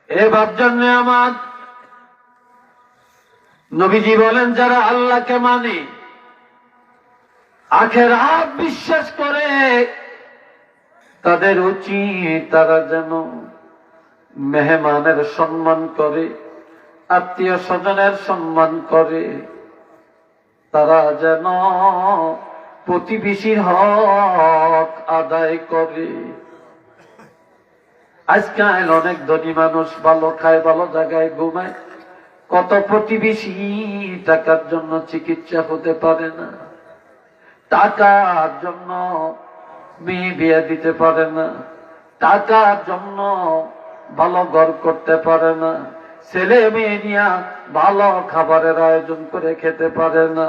এবার জন্য আমার নবীজি বলেন, যারা আল্লাহকে মানে, আখিরাত বিশ্বাস করে, তাদের উচিত তারা যেন মেহমানের সম্মান করে, আত্মীয় স্বজনের সম্মান করে, তারা যেন প্রতিবেশীর হক আদায় করে। আজকাল অনেক ধনী মানুষ ভালো খায়, ভালো জায়গায় ঘুমায়, কত প্রতিবেশী টাকার জন্য চিকিৎসা হতে পারে না, টাকার জন্য মেয়ে বিয়ে দিতে পারে না, টাকার জন্য ভালো ঘর করতে পারে না, ছেলে মেয়ে নিয়ে ভালো খাবারের আয়োজন করে খেতে পারে না।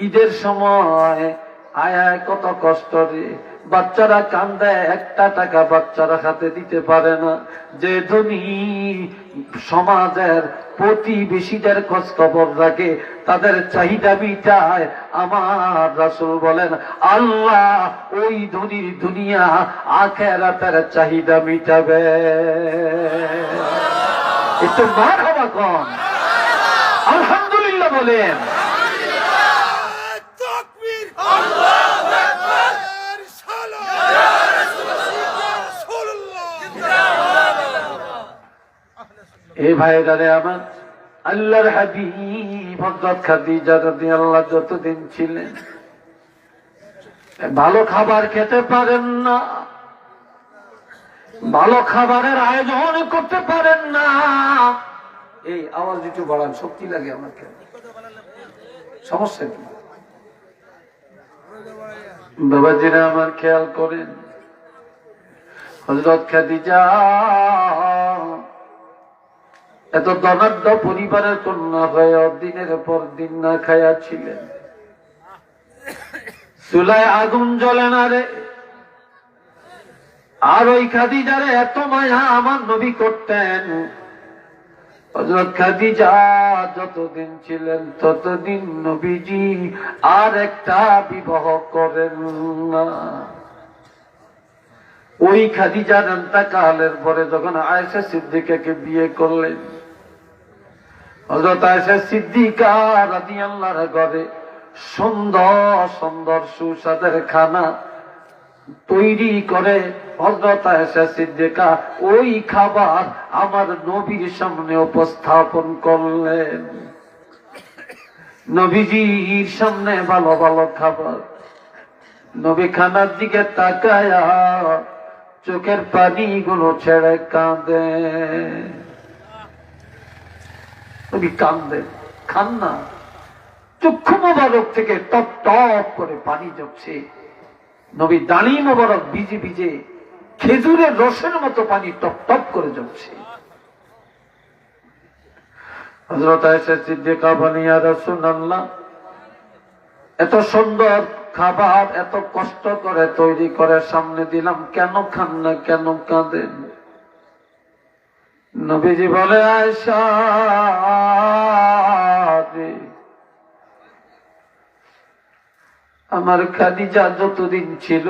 ঈদের সময় আয় কত কষ্ট রে, বাচ্চারা কান্দে, একটা টাকা বাচ্চারা হাতে দিতে পারে না। যে ধনী সমাজের প্রতিবেশীদের খোঁজ খবর রাখে, তাদের চাহিদা মিটায়, আমার রাসূল বলেন আল্লাহ ওই ধনীর দুনিয়া আখিরাতের চাহিদা মিটাবে। একটু মারহাবা কোন, আলহামদুলিল্লাহ বলেন। এই ভাইরারে আমার, আল্লাহর হাবিব হযরত খাদিজা রাদিয়াল্লাহু যতদিন ছিলেন ভালো খাবার খেতে পারেন না, ভালো খাবারের আয়োজন করতে পারেন না। এই আওয়াজ একটু বাড়ান, শক্তি লাগে আমাকে, সমস্যা কি? বাবাজিরা আমার খেয়াল করেন, হযরত খাদিজা এত ধনাঢ্য পরিবারের কন্যা হয়ে দিনের পর দিন না খায়া ছিলেন। চুলায় আগুন জ্বলে না রে, আর ওই খাদিজারে এত মায়া আমার নবী করতেন। হযরত খাদিজা যতদিন ছিলেন ততদিন নবীজি আর একটা বিবাহ করেন না। ওই খাদিজার ইন্তেকালের পরে যখন আয়েশা সিদ্দিকাকে বিয়ে করলেন, হযরত আয়েশা সিদ্দিকা রাদিয়াল্লাহু ঘরে সুন্দর সুন্দর সুস্বাদের খানা তৈরি করে হযরত আয়েশা সিদ্দিকা ওই খাবার আমার নবীর সামনে উপস্থাপন করলেন। নবীজির সামনে ভালো ভালো খাবার, নবী খানার দিকে তাকায়া চোখের পানিগুলো ছেড়ে কাঁদে। নবী কাঁদে, খান না, চক্ষু মোবারক থেকে টপ টপ করে পানি ঝরছে। নবী দাঁড়ি মোবারক ভিজে ভিজে খেজুরের রসের মতো পানি টপ টপ করে ঝরছে। হযরত আয়েশা সিদ্দিকা বলেন, ইয়া রাসূলুল্লাহ, এত সুন্দর খাবার এত কষ্ট করে তৈরি করে সামনে দিলাম, কেন খান না, কেন কাঁদেন? নবীজি বলে, আয়েশা আমার খাদিজা যতদিন ছিল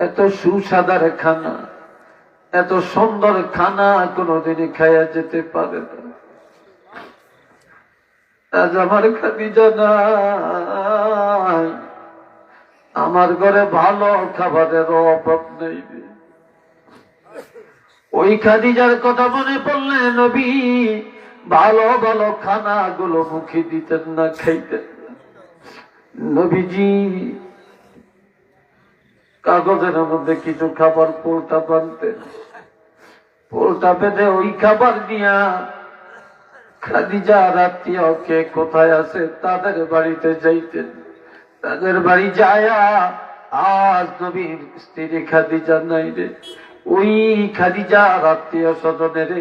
এত সুস্বাদার খানা, এত সুন্দর খানা কোনদিনই খাইয়া যেতে পারে না। আজ আমার খাদিজা নাই, আমার ঘরে ভালো খাবারের অভাব নেই। ওই খাদিজার কথা মনে পড়লে নবী ভালো ভালো খানা গুলো মুখে দিতেন না, খাইতেন না। নবীজি কাগজের মধ্যে কিছু খাবার পোলটা বানতেন, পোলটা বেঁধে ওই খাবার দিয়া খাদিজা আত্মীয় কে কোথায় আছে তাদের বাড়িতে যাইতেন। তাদের বাড়ি যায়া আজ নবীর স্ত্রী খাদিজা নাই রে, ওই খাদিজা আত্মীয় স্বজনের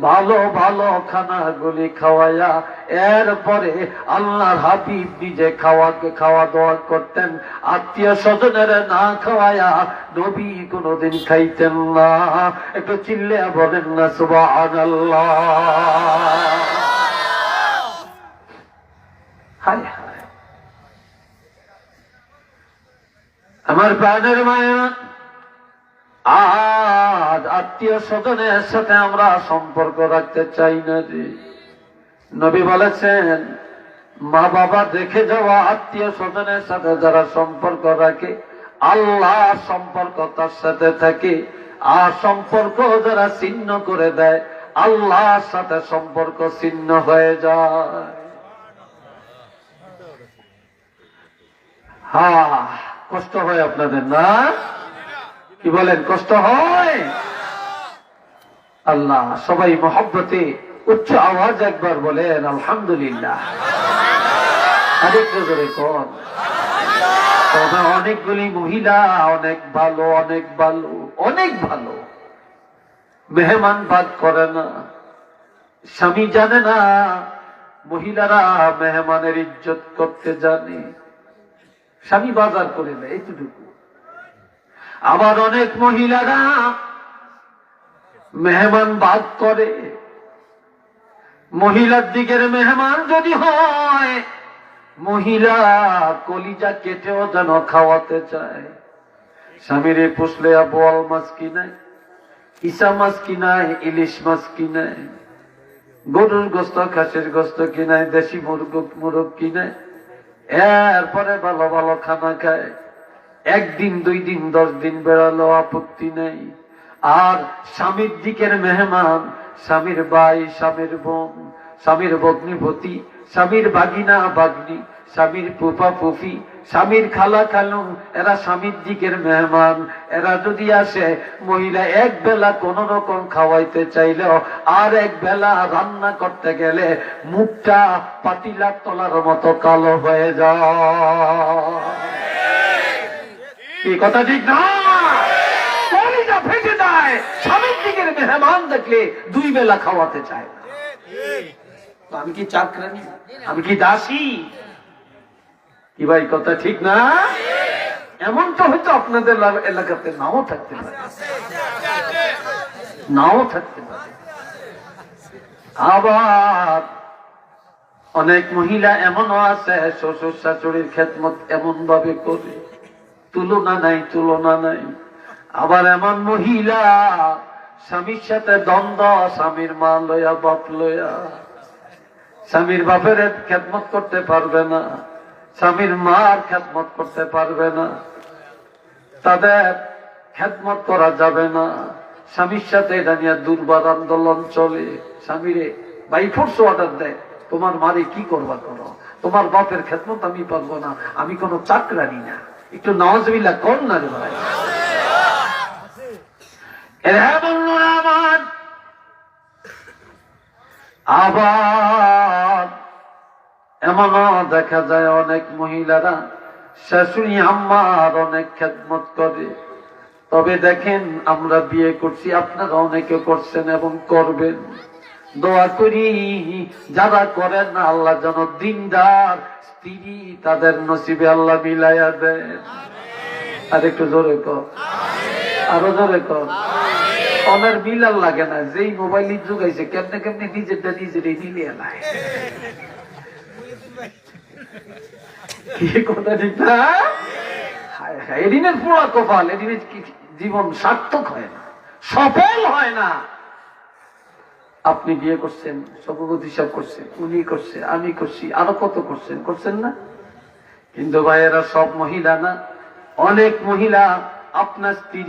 ভালো ভালো খানাগুলি খাওয়াইয়া এরপরে আল্লাহর হাবিব নিজে খাওয়া দাওয়া করতেন। আত্মীয় স্বজনের না খাওয়াইয়া নবী কোনদিন খাইতেন না। একটু চিল্লে বলেন না সুবহানাল্লাহ। হায় হায় আমার প্রাণের মায়া, আজ আত্মীয় স্বজনের সাথে আমরা সম্পর্ক রাখতে চাই না রে। নবী বলেছেন, মা বাবা রেখে যাওয়া আত্মীয় স্বজনের সাথে যারা সম্পর্ক রাখে, আল্লাহ সম্পর্ক তার সাথে থাকে। আর সম্পর্ক যারা ছিন্ন করে দেয়, আল্লাহর সাথে সম্পর্ক ছিন্ন হয়ে যায়। হ্যাঁ, কষ্ট হয় আপনাদের না? কি বলেন, কষ্ট হয়? আল্লাহ সবাই মহব্বতে উচ্চ আওয়াজ একবার বলেন আলহামদুলিল্লাহ। আরেকটু জোরে কোন। তবে অনেকগুলি মহিলা অনেক ভালো, অনেক ভালো, অনেক ভালো, মেহমান বাদ করে না। স্বামী জানে না মহিলারা মেহমানের ইজ্জত করতে জানে, স্বামী বাজার করে নেয় এইটুকু। আবার অনেক মহিলারা মেহমান বাদ করে। মহিলার দিকের মেহমান যদি হয়, মহিলা কলিজা কেটেও যেন খাওয়াতে চায়। স্বামীরে পুষলে বোয়াল মাছ কিনায়, ইসা মাছ কিনায়, ইলিশ মাছ কিনায়, গরুর গোস্ত, খাসির গোস্ত কিনায়, দেশি মুরগ কিনায়। এরপরে ভালো ভালো খানা খায়। একদিন, 2 দিন, 10 দিন বেড়ালো আপত্তি নেই। আর স্বামীর দিকের মেহমান, স্বামীর ভাই, স্বামীর বোন, স্বামীর ভগ্নিপতি, স্বামীর ভাগিনা ভাগ্নি, স্বামীর ফুফা ফুফি, স্বামীর খালা খালু, এরা স্বামীর দিকের মেহমান। এরা যদি আসে, মহিলা এক বেলা কোন রকম খাওয়াইতে চাইলেও আর এক বেলা রান্না করতে গেলে মুখটা পাতিলার তলার মতো কালো হয়ে যায়। এই কথা ঠিক না? কলিজা ফেটে যায় স্বামীর দিকের মেহমান দেখলে 2 বেলা খাওয়াতে চায় না। আমি কি চাকরানি? আমি কি দাসী? কি ভাই, কথা ঠিক না? এমন তো হয়তো আপনাদের এলাকাতে নাও থাকতে পারে, নাও থাকতে পারে। আবার অনেক মহিলা এমনও আছে শ্বশুর শাশুড়ির খেদমত এমন ভাবে করে, তুলনা নাই, তুলনা নাই। আবার এমন মহিলা স্বামীর সাথে দ্বন্দ্ব, স্বামীর মা লইয়া বাপ লইয়া, স্বামীর বাপের খেদমত করতে পারবে না, স্বামীর মার খেদমত করতে পারবে না, তাদের খেদমত করা যাবে না। স্বামীর সাথে এটা নিয়ে দুর্বার আন্দোলন চলে। স্বামীরে বাই ফোর্স অর্ডার দেয়, তোমার মারে কি করবা করো, তোমার বাপের খেদমত আমি পারবো না, আমি কোনো চাকরানি না। একটু নাউজুবিল্লাহ কোন না রে ভাই। আবার এমনও দেখা যায় অনেক মহিলারা শাশুড়ি আম্মার অনেক খেদমত করে। তবে দেখেন, আমরা বিয়ে করছি, আপনারা অনেকে করছেন এবং করবেন। দোয়া করি যারা করেন না, আল্লাহ যেন দিনদার স্ত্রী তাদের নসিবে আল্লাহ মিলাইয়া দেন। আর একটু জোরে কর, আরো জোরে কর। অনের মিলার লাগে না, যেই মোবাইল যুগাইছে কেমনে কেমনে নিজেরটা নিজেরই মিলিয়ে নাই। কথা ঠিক না? এদিনের পুরা কপাল, এদিনের জীবন সার্থক হয় না, সফল হয় না। আপনি বিয়ে করছেন, সভাপতি সাহেব করছেন, উনি করছে, আমি করছি, আরো কত করছেন, করছেন না? কিন্তু ভাইয়েরা সব মহিলা না। অনেক মহিলা আপনার স্ত্রী,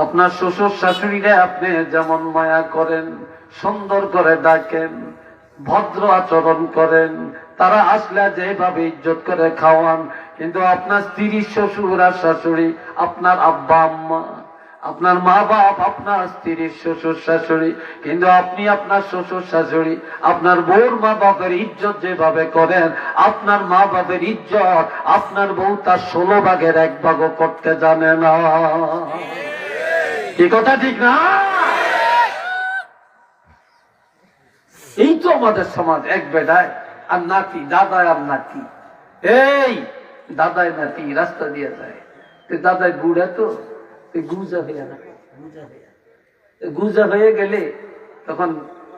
আপনার শ্বশুর শাশুড়িরা আপনি যেমন মায়া করেন, সুন্দর করে ডাকেন, ভদ্র আচরণ করেন, তারা আসলে যেভাবে ইজ্জত করে খাওয়ান, কিন্তু আপনার স্ত্রী, শ্বশুর আর শাশুড়ি, আপনার আব্বা আম্মা, আপনার মা বাপ, আপনার স্ত্রীর শ্বশুর শাশুড়ি, কিন্তু আপনি আপনার শ্বশুর শাশুড়ি, আপনার বউর মা বাপের ইজ্জত যেভাবে করেন, আপনার মা বাপের ইজ্জত আপনার বউ তার 16 ভাগের 1 ভাগও করতে জানে না। কি কথা ঠিক না? এই তো আমাদের সমাজ। এক বেটায় আর নাতি, দাদায় আর নাতি, এই দাদায় নাতি রাস্তা দিয়ে যায়, দাদায় বুড়া তো গুজা হয়ে না, গুজা হয়ে গেলে তখন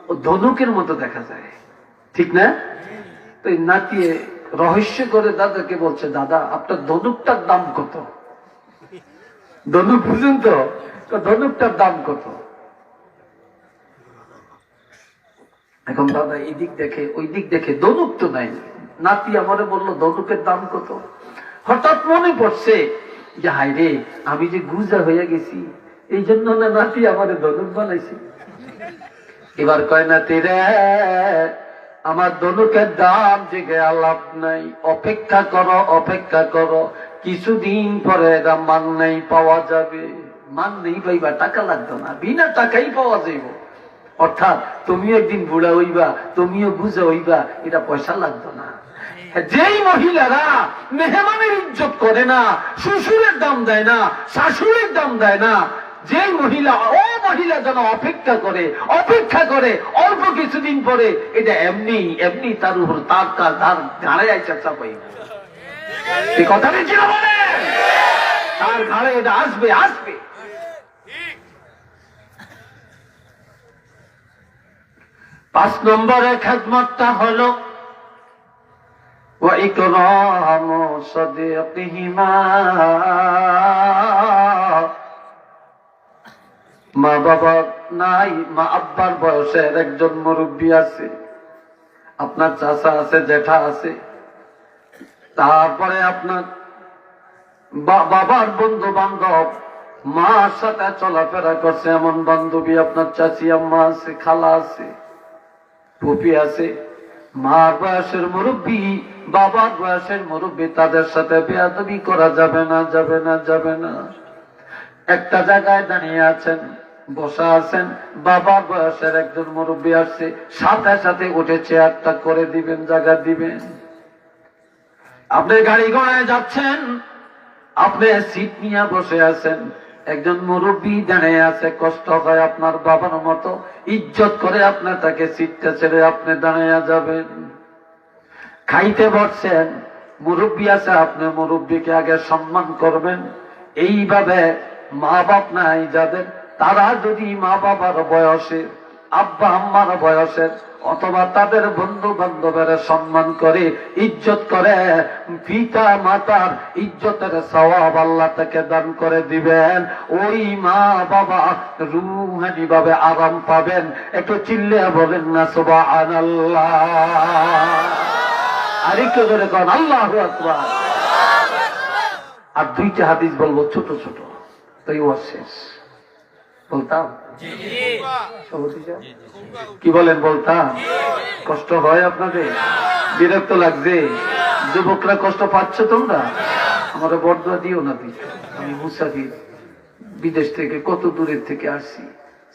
ও ধনুকের মতো দেখা যায়, ঠিক না? তো নাতি রহস্য করে দাদাকে বলছে, দাদা আপনার ধনুকটার দাম কত? ধনুক বুঝুন তো, ধনুকটার দাম কত? এখন দাদা এই দিক দেখে ওই দিক দেখে, ধনুক তো নাই। নাতি আমারে বললো ধনুকের দাম কত। হঠাৎ মনে পড়ছে যে হাই রে, আমি যে গুজা হয়ে গেছি, এই জন্য না নাতি আমারে ধনুক বানাইছি। এবার কয় নাতি রে, আমার ধনুকের দাম জেগে লাভ নাই, অপেক্ষা করো অপেক্ষা করো, কিছুদিন পরে এরা মান নেই পাওয়া যাবে। মান নেই পাইবা, টাকা লাগতো না, বিনা টাকাই পাওয়া যাইব। অর্থাৎ তুমিও একদিন বুড়া হইবা, তুমিও বুঝা হইবা, এটা পয়সা লাগতো না। যেই মহিলারা মেহমানের ইজ্জত করে না, শ্বশুরের দাম দেয় না, শাশুড়ির দাম দেয় না, যে মহিলা, ও মহিলা যেন অপেক্ষা করে অল্প কিছুদিন পরে এটা এমনি এমনি তার উপর তার ঘাড়ে চাপা পাই। এই কথাটা ছিল বলে, তার ঘাড়ে এটা আসবে আসবে। 5 নম্বরে খেদমতটা হলো وإكرام صديقهما। মা বাবা নাই, মা আব্বার বয়সের একজন মুরব্বী আছে, আপনার চাচা আছে, জেঠা আছে, তারপরে আপনার বাবার বন্ধু বান্ধব, মার সাথে চলাফেরা করছে এমন বান্ধবী, আপনার চাচি আম্মা আছে, খালা আছে, ফুপি আছে, মার বয়সের মুরব্বী, বাবার বয়সের মুরব্বী, তাদের সাথে বেয়াদবি করা যাবে না, যাবে না, যাবে না। একটা জায়গায় দাঁড়িয়ে আছেন, বসা আছেন, বাবার বয়সের একজন মুরব্বী আসছে, সাথে সাথে উঠে চেয়ারটা করে দিবেন, জায়গা দিবেন। আপনি গাড়ি ঘোড়ায় যাচ্ছেন, আপনি সিট নিয়ে বসে আছেন, একজন মুরব্বী দাঁড়িয়ে আছে, কষ্ট হয় আপনার বাবার মতো, ইজ্জত করে আপনার তাকে সিটটা ছেড়ে আপনি দাঁড়িয়ে যাবেন। খাইতে বসছেন, মুরব্বী আছে, আপনি মুরব্বীকে আগে সম্মান করবেন। এইভাবে মা বাপ নাই যাদের, তারা যদি মা বাবার বয়সে, আব্বা আম্মার বয়সের, অথবা তাদের বন্ধু বান্ধবের সম্মান করে, ইজ্জত করে, পিতা মাতার ইজ্জতের সওয়াব আল্লাহ তাকে দান করে দিবেন। ওই মা বাবা রূহানি ভাবে আরাম পাবেন। একটু চিল্লে বলেন না সুবহানাল্লাহ। আরেকটু ধরে কন আল্লাহু আকবার। আর 2টা হাদিস বলবো ছোট ছোট, তাই ও শেষ। বলতাম কি বলেন, বলতাম? কষ্ট হয় আপনাদের? বিরক্ত লাগছে? যুবকরা কষ্ট পাচ্ছ তোমরা? আমার বর্দোয়া দিও না দিস। আমি মুসাফির, বিদেশ থেকে কত দূরের থেকে আসছি।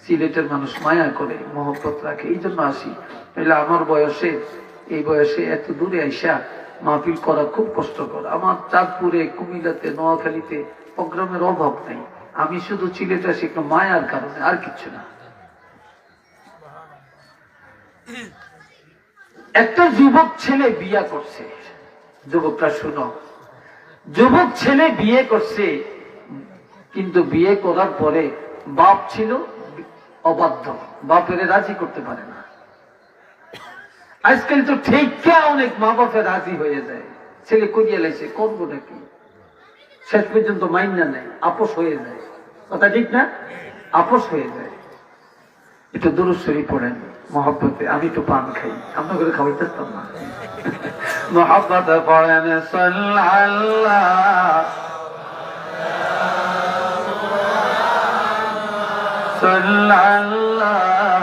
সিলেটের মানুষ মায়া করে, মহব্বত রাখে, এই জন্য আসি। তাহলে আমার বয়সে, এই বয়সে এত দূরে আইসা মাহফিল করা খুব কষ্টকর। আমার চাঁদপুরে, কুমিল্লাতে, নোয়াখালীতে প্রোগ্রামের অভাব নেই। আমি শুধু সিলেটে আসি একটু মায়ার কারণে, আর কিচ্ছু না। একটা যুবক ছেলে বিয়ে করছে, যুবকটা শুনো, যুবক ছেলে বিয়ে করছে, কিন্তু বিয়ে করার পরে বাপ ছিল অবাধ্য, বাপের রাজি করতে পারে না। আজকাল তো ঠিক অনেক মা বাপের রাজি হয়ে যায়, ছেলে করিয়া লাইছে, করবো নাকি, শেষ পর্যন্ত মাইনা নেয়, আপোষ হয়ে যায়। কথা ঠিক না? আপোষ হয়ে যায়। একটু দুরূদ শরীফ পড়েন মহব্বতে, আমি একটু পান খাই, আমরা করে খাওয়াইতাম না। মহব্বতে পড়েন সাল্লাল্লাহ সাল্লাল্লাহু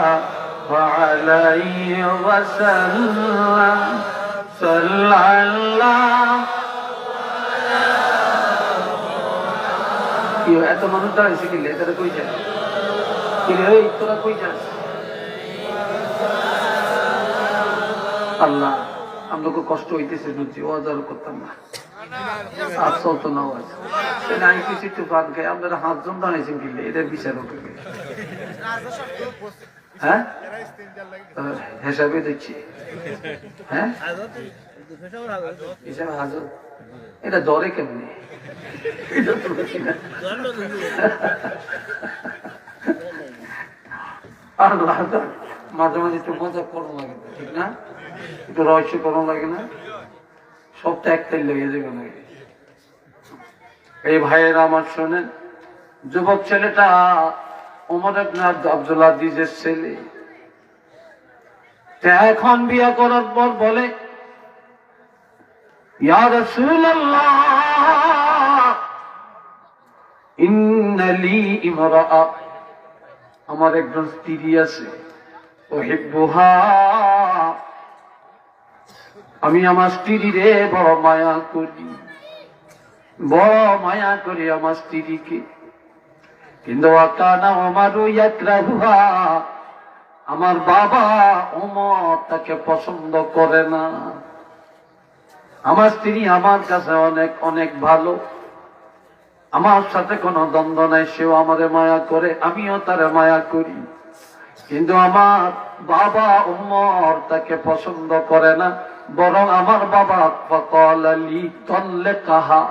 আলাইহি ওয়াসাল্লাম সাল্লাল্লাহু। এত মানুষ দাঁড়াইছে কিলে, তারা কই যায় কিলে? ওই তোরা কই যাস? আল্লাহ, আমরা কষ্ট হইতেছে, বুঝছি, ওয়াজ করতাম না, আর চলতো না ওয়াজ। আমি কিছু একটু পান খাই, আপনারা 5 জন দাঁড়াইছেন কিলে, এটার বিচার হবে। হ্যাঁ, হিসাবে দেখছি। হ্যাঁ, হিসাবে হাজর। এটা দরে কেমনি? মাঝে মাঝে একটু মজা করো লাগে, ঠিক না? একটু রহস্য করো লাগে না? সবটা একটাই লেগে যাবে নাকি? এই ভাইয়েরা আমার শোনেন, যুবক ছেলেটা ওমর ইবনে আব্দুল আজিজের ছেলে। এখন বিয়ে করার পর বলে, ইয়া রাসূলুল্লাহ ইন্না লি ইমরাআ, আমার একজন স্ত্রী আছে, উহিব্বুহা, আমি আমার স্ত্রীরে বড় মায়া করি, বড় মায়া করি আমার স্ত্রীকে। কিন্তু ওয়াকানা ওমরু ইয়াকরাহুহা, আমার বাবা ওমর তাকে পছন্দ করে না। আমার স্ত্রী আমার কাছে অনেক অনেক ভালো, আমার সাথে কোনো দ্বন্দ্ব নাই, সেও আমারে মায়া করে, আমিও তারে মায়া করি। কিন্তু আমার বাবা ওমর তাকে পছন্দ করে না, বরং আমার বাবা ফাকালা লি তাল্লিকাহা,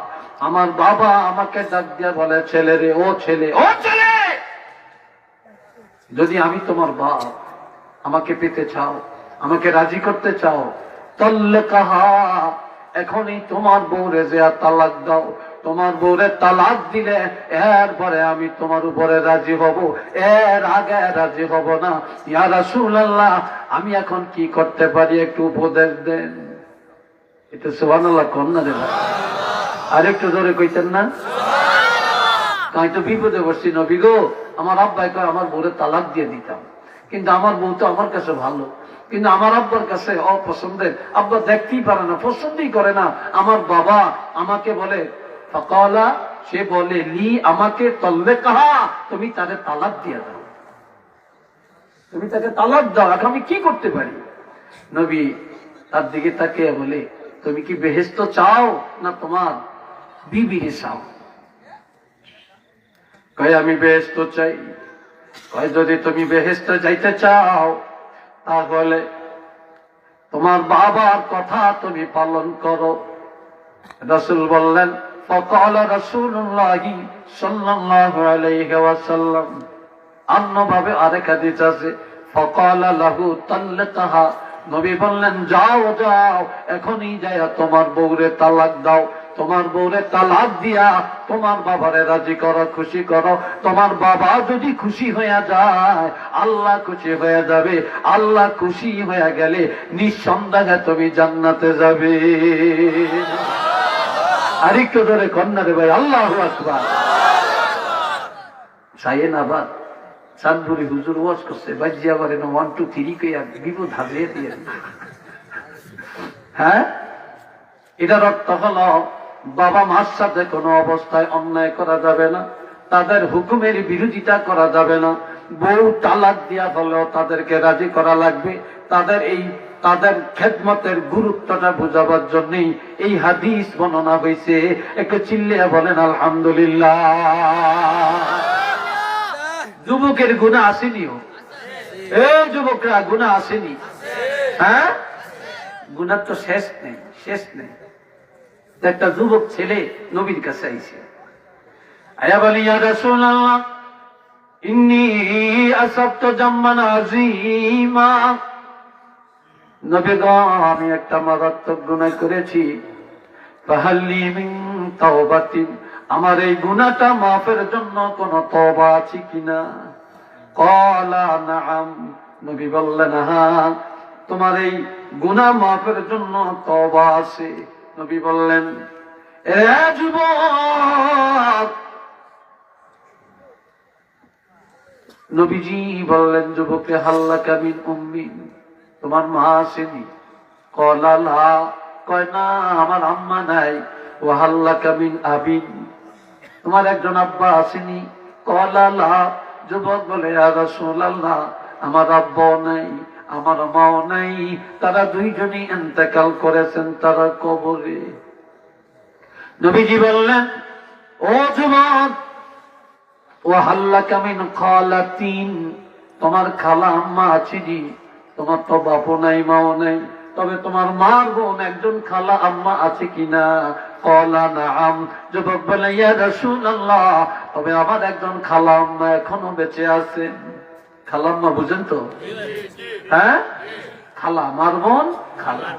আমার বাবা আমাকে ডাক দিয়ে বলে, ছেলে রে, ও ছেলে, ও ছেলে, যদি আমি তোমার বাপ, আমাকে পেতে চাও, আমাকে রাজি করতে চাও, তাল্লিকাহা, এখনই তোমার বউরে যে তালাক দাও। তোমার বউরে তালাক দিলে এরপরে আমি তোমার উপরে রাজি হব, এর আগে রাজি হব না। ইয়া রাসূলুল্লাহ, আমি এখন কি করতে পারি, একটু উপদেশ দেন। এটা সুবহানাল্লাহ কোন না রে ভাই, আর একটু জোরে কইতেন না? তাই তো বিপদে বসছি নবী গো, আমার আব্বাই কয় আমার বউরে তালাক দিয়ে দিতাম, কিন্তু আমার বউ তো আমার কাছে ভালো, কিন্তু আমার আব্বার কাছে অপছন্দের, আব্বা দেখতেই পারে না, পছন্দই করে না। আমার বাবা আমাকে বলে, ফাকালা, সে বলে, লি, আমাকে, তাল্লিকাহা, তুমি তাকে তালাক দিয়ে দাও, তুমি তাকে তালাক দাও, এখন আমি কি করতে পারি? নবী তার দিকে তাকিয়ে বলে, তুমি কি বেহেশত চাও না তোমার বিবিরে চাও? কয় আমি বেহেশত চাই। কয় যদি তুমি বেহেশতে যাইতে চাও তাহলে তোমার বাবার কথা তুমি পালন করো। রাসূল বললেন, ফাকালা রাসূলুল্লাহি সাল্লাল্লাহু আলাইহি ওয়াসাল্লাম, অন্যভাবে আরেক হাদিস আছে, ফাকালা লাহু তাল্লিকাহা, নবী বললেন, যাও যাও, এখনই যাইয়া তোমার বউরে তালাক দাও। তোমার বউরে তালাক দিয়া তোমার বাবারে রাজি করো, খুশি করো। তোমার বাবা যদি খুশি হয়ে যায়, আল্লাহ খুশি হয়ে যাবে। আল্লাহ খুশি হয়ে গেলে নিঃসন্দেহে তুমি জান্নাতে যাবে। আরেকটু ধরে কন্যা রে ভাই, আল্লাহু আকবার। সাইয়েন আবার চাঁদপুরি হুজুর ওয়াজ করছে, বাজিয়া পারে না 1 2 3 কইয়া বিপদ হাজিয়ে দিয়ে। হ্যাঁ, এটার অর্থ হলো বাবা মার সাথে কোনো অবস্থায় অন্যায় করা যাবে না, তাদের হুকুমের বিরোধিতা করা যাবে না। বউ তালাক দিয়া হলেও তাদেরকে রাজি করা লাগবে। তাদের খেদমতের গুরুত্বটা বোঝাবার জন্যই এই হাদিস বর্ণনা হয়েছে। একটু চিল্লিয়া বলেন আলহামদুলিল্লাহ। যুবকের গুনাহ আসেনিও? এই যুবকরা, গুনাহ আসেনি? হ্যাঁ, গুনাহ তো শেষ নেই, শেষ নেই। একটা যুবক ছেলে নবীর কাছে আইছে, আয়া বলি, ইয়া রাসূলুল্লাহ ইন্নী আসাবতু জাম্মান আযীমা, নবী গো, আমি একটা মারাত্মক গুনাহ করেছি, ফাহাল্লি মিন তাওবাতিন, আমার এই গুনাহটা মাফের জন্য কোন তওবা আছে কিনা? ক্বালা নাআম, নবী বললেন, হ্যাঁ, তোমার এই গুনাহ মাফের জন্য তওবা আছে। নবী বললেন, এ যুবক, নবীজি বললেন যুবককে, হাল্লাকা মিন উম্মি, তোমার মা আসেনি? ক্বালা লা, কয় না, আমার আম্মা নাই। ওয়া হাল্লাকা মিন আবিন, তোমার একজন আব্বা আসেনি? ক্বালা লা, যুবক বলে, ইয়া রাসূলুল্লাহ, আমার আব্বাও নাই, আমার মাও নাই, তারা দুইজনই ইন্তেকাল করেছেন, তারা কবরে। নবীজি বললেন, ও যুবক, ওয়া হাল্লাকা মিন খালাতিন, তোমার খালা আম্মা আছেনি? তোমার তো বাপও নাই, মাও নাই, তবে তোমার মার বোন একজন খালা আম্মা আছে কিনা? ক্বালা নাআম, যুবক বলে, ইয়া রাসূলুল্লাহ, তবে আমার একজন খালা আম্মা এখনো বেঁচে আছেন। খালা আম্মা বুঝেন তো? হ্যাঁ, খালা, আমার বোন খালা,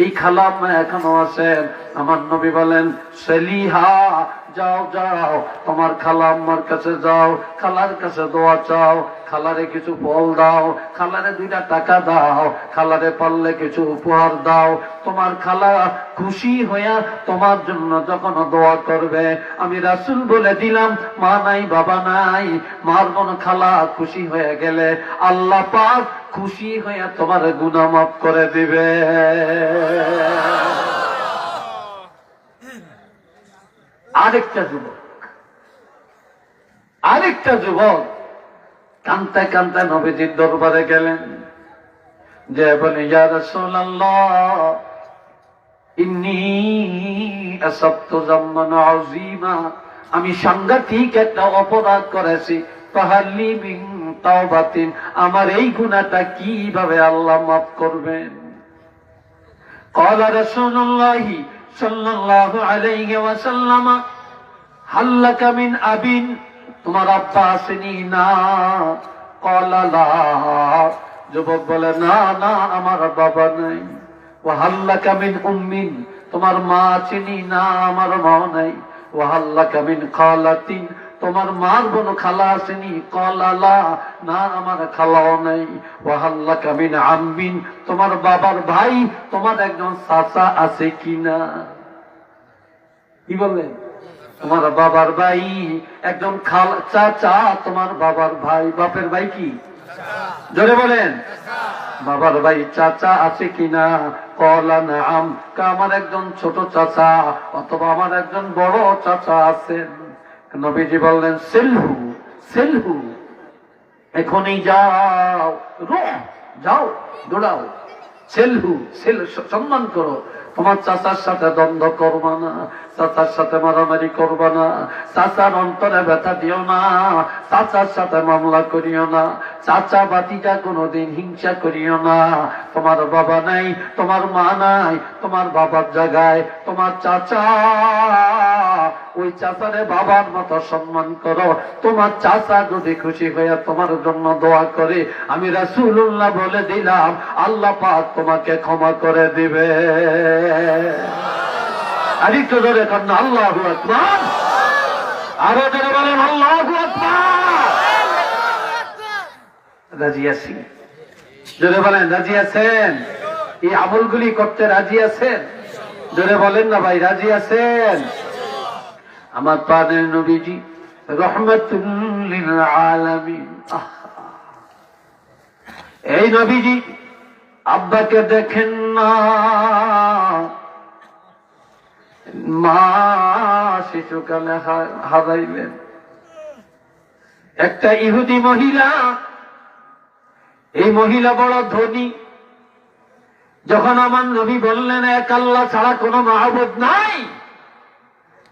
এই খালা আম্মা এখনো আছেন। আমার নবী বলেন, সালিহা, যাও যাও, তোমার খালা আম্মার কাছে যাও, খালার কাছে দোয়া চাও, খালারে কিছু ফল দাও, খালারে 2টা টাকা দাও, খালারে পারলে কিছু উপহার দাও। তোমার খালা খুশি হইয়া তোমার জন্য যখন দোয়া করবে, আমি রাসূল বলে দিলাম, মা নাই বাবা নাই, মার বোন খালা খুশি হয়ে গেলে আল্লাহ পাক খুশি হইয়া তোমার গুনাহ মাফ করে দিবে। আরেকটা যুবক কাঁদতে কাঁদতে নবীজির দরবারে গেলেন, যে বলে, ইয়া রাসূলুল্লাহ, ইন্নী আসাবতু যামমান আযীমা, আমি সাংঘাতিক একটা অপরাধ করেছি, ফাহাল্লি মিন তাওবাতিন, আমার এই গুনাহটা কিভাবে আল্লাহ মাফ করবেন? ক্বালা রাসূলুল্লাহি সাল্লাল্লাহু আলাইহি ওয়াসাল্লাম, হাল্লাকা মিন আবিন, তোমার আব্বা আসেনি? না। ক্বালা লা, যুবক বলে, না না, আমার বাবা নাই। ওয়া হাল্লাকা মিন উম্মিন, তোমার মা আসেনি? না, আমার মা নাই। ওয়া হাল্লাকা মিন খালাতিন, তোমার মার বোন খালা আসেনি? ক্বালা লা, না, আমার খালাও নাই। ওয়া হাল্লাকা মিন আম্মিন, তোমার বাবার ভাই, তোমার একজন চাচা আছে কিনা? কি বললেন? তোমার বাবার ভাই একজন চাচা, তোমার বাবার ভাই, বাপের ভাই কি? জোরে বলেন, বাবার ভাই চাচা আছে কিনা? ক্বালা নাআম, আমার একজন ছোট চাচা অথবা আমার একজন বড় চাচা আছেন। নবীজি বললেন, সেলহু সেলহু, এখনই যাও, যাও, দৌড়াও, সেলহু, সম্মান করো, তোমার চাচার সাথে দ্বন্দ্ব করবা না, চাচার সাথে মারামারি করবা না, চাচার অন্তরে ব্যথা দিও না, চাচার সাথে মামলা করিও না, চাচা বাতিটা কোনোদিন হিংসা করিও না। তোমার বাবা নাই, তোমার মা নাই, তোমার বাবার জায়গায় তোমার চাচা, ওই চাচারে বাবার মতো সম্মান করো। তোমার চাচা যদি খুশি হয়ে তোমার জন্য দোয়া করে, আমি রাসূলুল্লাহ বলে দিলাম, আল্লাহ পাক তোমাকে ক্ষমা করে দিবে। আরেকটু জোরে করেন আল্লাহু আকবার, আরো জোরে বলেন আল্লাহু আকবার। রাজি আছি? জোরে বলেন, রাজি আছেন? এই আমলগুলি করতে রাজি আছেন? জোরে বলেন না ভাই, রাজি আছেন? আমার প্রাণের নবীজি রাহমাতুল লিল আলামিন, এই নবীজি আব্বাকে দেখেন না, মা শিশুকালে হারাইলেন। একটা ইহুদি মহিলা, এই মহিলা বড় ধনী। যখন আমার নবী বললেন এক আল্লাহ ছাড়া কোনো মাহবুদ নাই,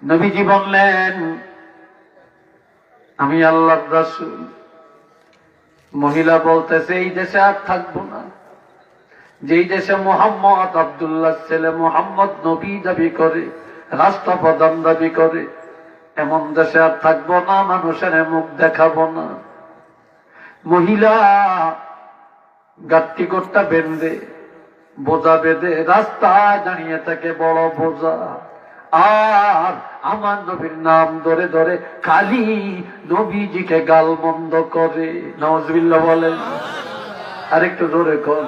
নবীজি বললেন, আমি আল্লাহর রাসূল। মহিলা বলতেছে, এই দেশে আর থাকবো না, যেই দেশে মুহাম্মদ আব্দুল্লাহ ছেলে মুহাম্মদ নবী দাবি করে, রাষ্ট্রপ্রধান দাবি করে, এমন দেশে আর থাকবো না, মানুষের মুখ দেখাবো না। মহিলা গাট্টি কোটটা বেঁধে, বোঝা বেঁধে রাস্তায় দাঁড়িয়ে থাকে, বড় বোঝা, আর আমার নবীর নাম ধরে ধরে খালি নবীজিকে গালমন্দ করে। নাউজুবিল্লাহ বলেন, আরেকটু জোরে কর,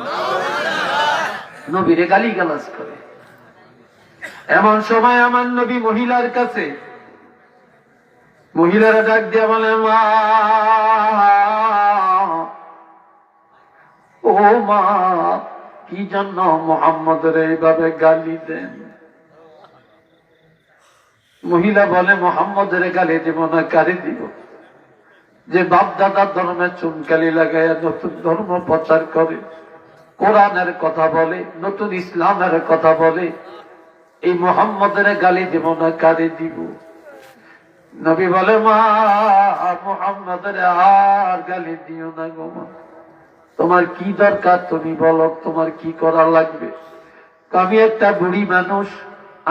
নবীরে গালি গালাজ করে। এমন সময় আমার নবী মহিলার কাছে, মহিলারা ডাক দিয়া বলে, মা, ও মা, কি জন্য মুহাম্মদের এইভাবে গালি দেন? মহিলা বলে, মুহাম্মদের গালি দিব না, কারে দিব? যে বাপ দাদার ধর্মে চুনকালি লাগাইয়া নতুন ধর্ম প্রচার করে, কোরআনের কথা বলে, নতুন ইসলামের কথা বলে, এই মুহাম্মদের গালি দিব না, কারে দিব? নবী বলে, মা, মুহাম্মদের আর গালি দিও না গো মা, তোমার কি দরকার তুমি বলো, তোমার কি করা লাগবে? আমি একটা বুড়ি মানুষ,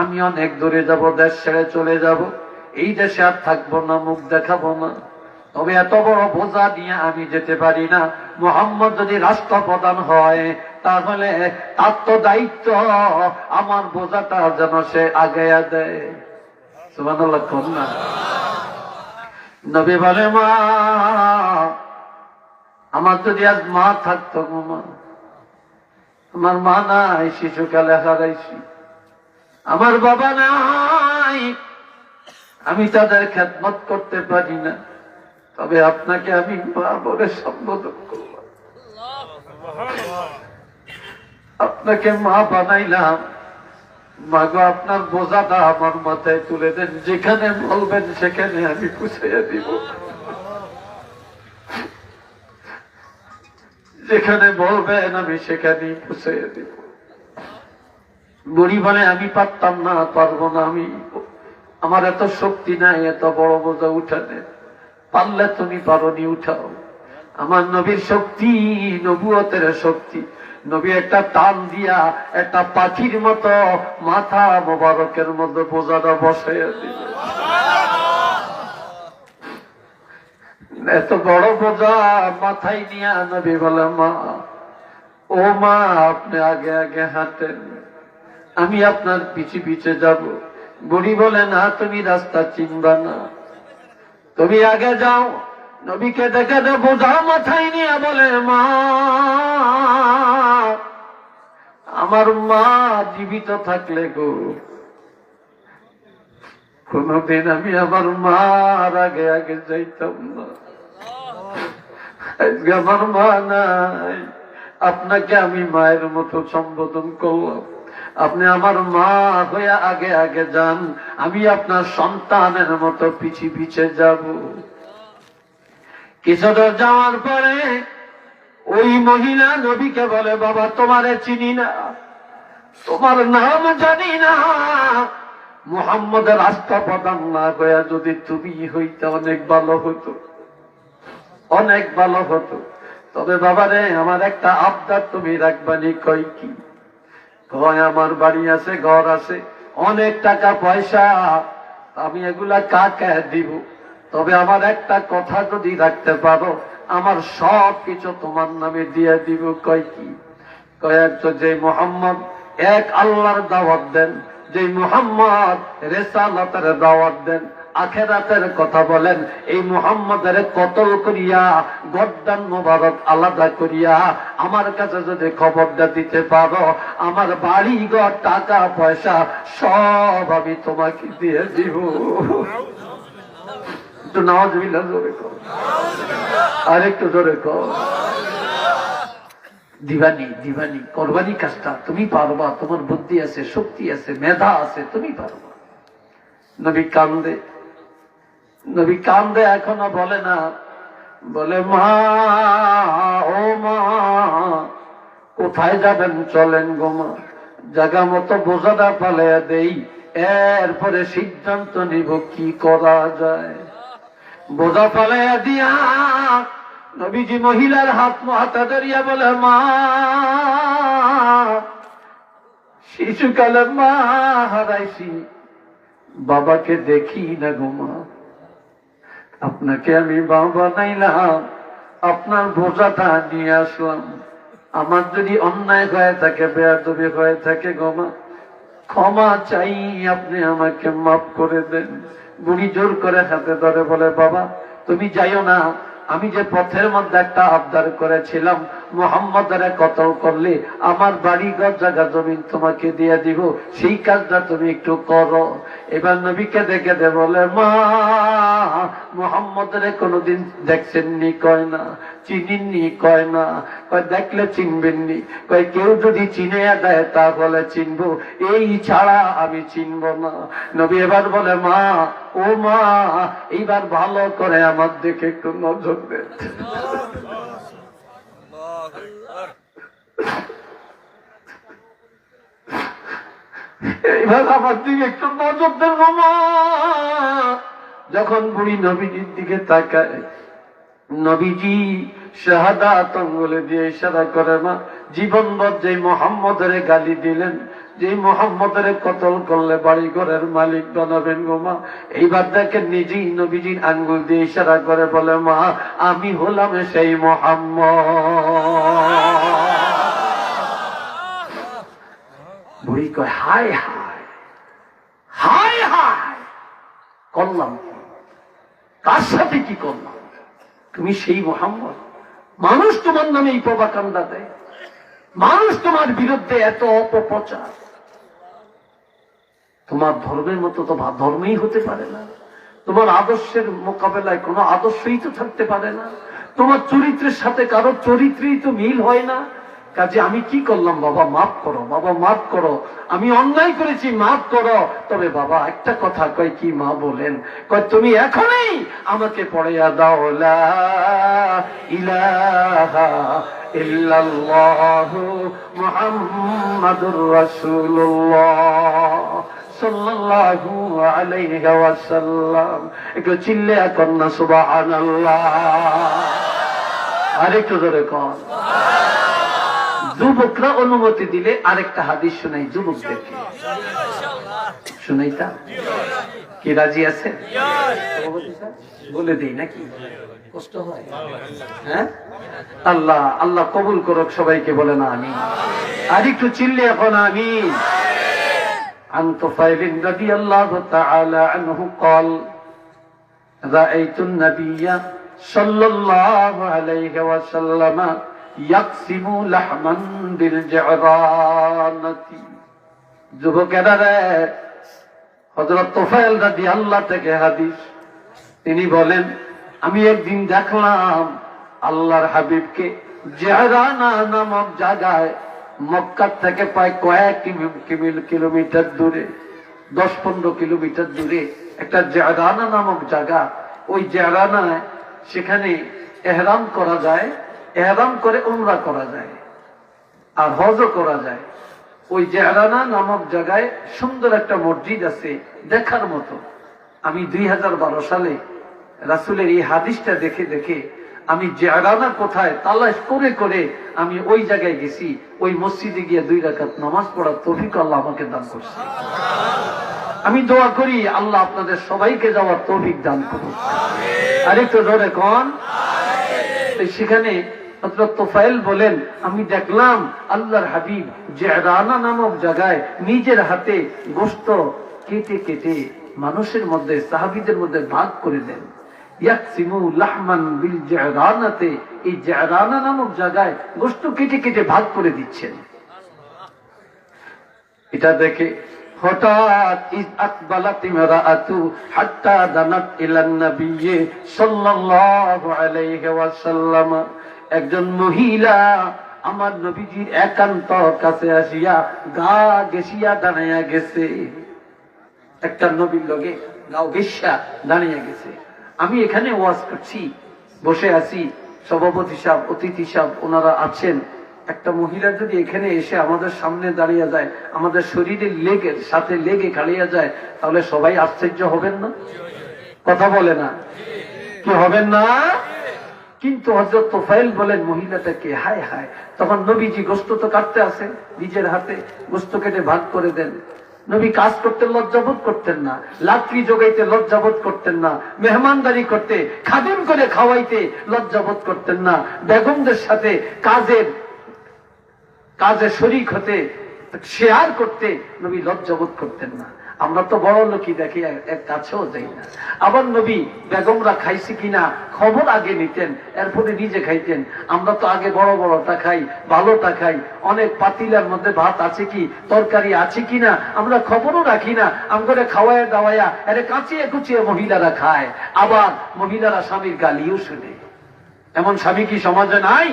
আমি অনেক দূরে যাব, দেশ ছেড়ে চলে যাব, এই দেশে আর থাকবো না, মুখ দেখাবো না। তবে এত বড় বোঝা নিয়ে আমি যেতে পারি না। মুহাম্মদ যদি রাষ্ট্রপ্রধান হয়, তাহলে তার তো দায়িত্ব আমার বোঝাটা যেন সে আগায়া দেয়। সুবহানাল্লাহ কোন না। নবী বলে মা আমার যদি আজ মা থাকতো গো মা, আমার মা নাই, শিশুকালে হারাইছি, আমার বাবা নাই, আমি তাদের খেদমত করতে পারি না, তবে আপনাকে আমি মা বলে সম্বোধন করলাম, আপনাকে মা বানাইলাম। মাগো আপনার বোঝাটা আমার মাথায় তুলে দেন, যেখানে বলবেন সেখানে আমি পুষাইয়া দিব, যেখানে বলবেন আমি সেখানেই পুষাইয়া দিব। বুড়ি বলে আমি পারতাম না, পারবো না, আমি আমার এত শক্তি নাই এত বড় বোঝা উঠানে, পারলে তুমি পারোনি, উঠাও। আমার নবীর শক্তি নবুয়তের শক্তি, নবী একটা টান দিয়া একটা পাখির মতো মাথা মোবারকের মধ্যে বোঝাটা বসাইয়া দিল। এত বড় বোঝা মাথায় নিয়ে নবী বলে মা ও মা আপনি আগে আগে হাঁটেন, আমি আপনার পিছে পিছে যাব। বুড়ি বলে না তুমি রাস্তা চিনবা না, তুমি আগে যাও। নবীকে দেখে বোঝা মাথায় নিয়ে বলে মা আমার মা জীবিত থাকলে গো কোনদিন আমি আমার মার আগে আগে যাইতাম না, আজকে আমার মা নাই, আপনাকে আমি মায়ের মতো সম্বোধন করলাম, আপনি আমার মা হয়ে আগে আগে যান, আমি আপনার সন্তানের মতো পিছে পিছে যাব। কিছুদূর যাওয়ার পরে ওই মহিলা নবীকে বলে বাবা তোমারে চিনি না, তোমার নাম জানি না, মুহাম্মদের আস্থা প্রদান না হয়ে যদি তুমি হইতে অনেক ভালো হতো, অনেক ভালো হতো। তবে বাবারে আমার একটা আবদার তুমি রাখবানি। কই কি? কয় আমার বাড়ি আছে, ঘর আছে, অনেক টাকা পয়সা, আমি এগুলা কাকে দিব, তবে আমার একটা কথা যদি রাখতে পারো আমার সব কিছু তোমার নামে দিয়ে দিব। কয় কি? কয়েক যে মুহাম্মদ এক আল্লাহর দাওয়াত দেন, যে মুহাম্মদ রিসালাতের দাওয়াত দেন, আখিরাতের কথা বলেন, এই মুহাম্মদের কতল করিয়া গর্দান মোবারক আলাদা করিয়া আমার কাছে যদি খবরটা দিতে পারো, আমার বাড়ি ঘর টাকা পয়সা সব আমি তোমাকে দিয়ে দিব। একটু নাউজুবিল্লাহ জোরে কর, আর একটু জোরে কর। দিবানি দিবানি করবানি কাজটা তুমি পারবা, তোমার বুদ্ধি আছে, শক্তি আছে, মেধা আছে, তুমি পারবা। নবী কান্দে, নবী কান্দে, এখনো বলে না, বলে মা ও মা কোথায় যাবেন চলেন গো মা, জায়গা মতো বোঝাটা পালাইয়া দেই, এরপরে সিদ্ধান্ত নিব কি করা যায়। বোঝা পালাইয়া দিয়া নবীজি মহিলার হাত হাতে ধরিয়া বলে মা শিশুকালে মা হারাইছি, বাবাকে দেখি না গো মা, আপনাকে আমি বাবা বানাইলাম, আপনার বোঝাটা নিয়ে আসলাম, আমার যদি অন্যায় হয়ে থাকে, বেয়াদবি হয়ে থাকে গো মা, ক্ষমা চাই, আপনি আমাকে মাফ করে দেন। বুড়ি জোর করে হাতে ধরে বলে বাবা তুমি যাইও না, আমি যে পথের মধ্যে একটা আবদার করেছিলাম, মুহাম্মদের কতল করলে আমার বাড়ি ঘর জায়গা জমিন তোমাকে দিয়ে দিব, সেই কাজটা তুমি একটু করো। এবার নবীকে দেখে দে বলে মা মুহাম্মদের কোনোদিন দেখছেননি? কয় না। চিনেননি? কয় না। কয় দেখলে চিনবেননি? কয় কেউ যদি চিনে দেয় তাহলে চিনবো, এই ছাড়া আমি চিনব না। নবী এবার বলে মা ও মা এইবার ভালো করে আমার দিকে একটু নজর দেন। এইবার আমার দিকে একটু নজর দেন মা। যখন বুড়ি নবীজির দিকে তাকায়, নবীজি শাহাদাত আঙ্গুলে দিয়ে ইশারা করে মা জীবনভর যে মুহাম্মদের গালি দিলেন, যে মুহাম্মদের কতল করলে বাড়ি ঘরের মালিক বানাবেন গো মা, এইবার দেখেন নিজেই নবীজির আঙ্গুল দিয়ে ইশারা করে বলে মা আমি হলাম সেই মুহাম্মদ। বুড়ি কয় হায় হায় হায় হায়, করলাম কি, কার সাথে কি করলাম? তুমি সেই মুহাম্মদ? মানুষ তোমার নামে এই প্রপাগান্ডা দেয়, মানুষ তোমার বিরুদ্ধে এত অপপ্রচার, তোমার ধর্মের মতো তো ধর্মই হতে পারে না, তোমার আদর্শের মোকাবেলায় কোনো আদর্শই তো থাকতে পারে না, তোমার চরিত্রের সাথে কারো চরিত্রেই তো মিল হয় না। কাজে আমি কি করলাম? বাবা মাফ করো, বাবা মাফ করো, আমি অন্যায় করেছি, মাফ করো। তবে বাবা একটা কথা কয়, কি মা বলেন, কয় তুমি এখনই আমাকে পড়াইয়া দাও লা ইলাহা ইল্লাল্লাহু মুহাম্মাদুর রাসূলুল্লাহ সাল্লাল্লাহু আলাইহি ওয়াসাল্লাম। একটু চিল্লে এখন না সুবহানাল্লাহ, আরেকটু জোরে কর। যুবকরা অনুমতি দিলে আরেকটা হাদিস শোনাই যুবকদেরকে, শুনাইতা কি রাজি আছে? বলে দিই নাকি? কষ্ট হয়? হ্যাঁ, আল্লাহ আল্লাহ কবুল করুক সবাইকে, বলে না আমি। আর একটু চিল্লে এখন আমি। عن طفيل رضي الله تعالى عنه قال رأيت النبي صلى الله عليه وسلم يقسم لحما بالجعرانة। যুবকেরা রে, হযরত তুফাইল রাদিয়াল্লাহু থেকে হাদিস, তিনি বলেন আমি একদিন দেখলাম আল্লাহর হাবিবকে জিহরানা নামক জায়গায়, মক্কা থেকে প্রায় কয়েক কিলোমিটার দূরে, 10-15 কিলোমিটার দূরে একটা জিহরানা নামক জায়গা। ওই জিহরানায় সেখানে ইহরাম করা যায়, ইহরাম করে উমরা করা যায় আর হজও করা যায়। ওই জিহরানা নামক জায়গায় সুন্দর একটা মসজিদ আছে দেখার মতো। আমি 2012 সালে রাসূলের এই হাদিসটা দেখে দেখে আমি জিহরানা কোথায় তালাশ করে করে আমি ওই জায়গায় গেছি। ওই মসজিদে গিয়ে 2 রাকাত নামাজ পড়ার তৌফিক আল্লাহ আমাকে দান করছে। আমি দোয়া করি আল্লাহ আপনাদের সবাইকে যাওয়ার তৌফিক দান করুন। আরেকটু জোরে কোন। সেখানে হযরত তুফাইল বলেন আমি দেখলাম আল্লাহর হাবিব জিহরানা নামক জায়গায় নিজের হাতে গোশত কেটে কেটে মানুষের মধ্যে, সাহাবীদের মধ্যে ভাগ করে দেন। ইয়াকসিমু লাহমান বিল জিহরানাতে, এই জিহরানা নামক জায়গায় গোশত কেটে কেটে ভাগ করে দিচ্ছেন। এটা দেখে হঠাৎ ইজ আকবালাত ইমরাআতু হাত্তা দানাত ইলান নবী সাল্লাল্লাহু আলাইহি ওয়াসাল্লাম, একজন মহিলা আমার নবীজির একান্ত কাছে আসিয়া গা গেছিয়া দাঁড়াইয়া গেছে। একটা নবীর লগে গাও গেছিয়া দাঁড়িয়ে গেছে। আমি এখানে ওয়াজ করছি, বসে আছি, সভাপতি সাহেব, অতিথি সাহেব ওনারা আছেন। একটা মহিলা যদি এখানে এসে আমাদের সামনে দাঁড়িয়ে যায়, আমাদের শরীরের লেগের সাথে লেগে খাড়িয়ে যায়, তাহলে সবাই আশ্চর্য হবেন না? কথা বলে না কি হবেন না? কিন্তু হযরত তুফাইল বলেন মহিলাটাকে হায় হায়। তখন নবীজি গোশত তো কাটতে আসেন, নিজের হাতে গোশত কেটে ভাগ করে দেন। নবী কাজ করতে লজ্জাবোধ করতেন না, লাকড়ি জোগাইতে লজ্জাবোধ করতেন না, মেহমানদারি করতে, খাদিম করে খাওয়াইতে লজ্জাবোধ করতেন না, বেগমদের সাথে কাজে শরীক হতে, শেয়ার করতে নবী লজ্জাবোধ করতেন না। আমরা তো বড় লোকই দেখি, এর কাছেও যাই না। আবার নবী বেগমরা খাইছে কিনা খবর আগে নিতেন, এরপরে নিজে খাইতেন। আমরা তো আগে বড় বড়টা খাই, ভালোটা খাই, অনেক পাতিলার মধ্যে ভাত আছে কি, তরকারি আছে কিনা আমরা খবরও রাখি না। আমরা খাওয়ায় দাওয়াইয়া এরে কাঁচিয়ে কুচিয়ে মহিলারা খায়, আবার মহিলারা স্বামীর গালিও শুনে। এমন স্বামী কি সমাজে নাই?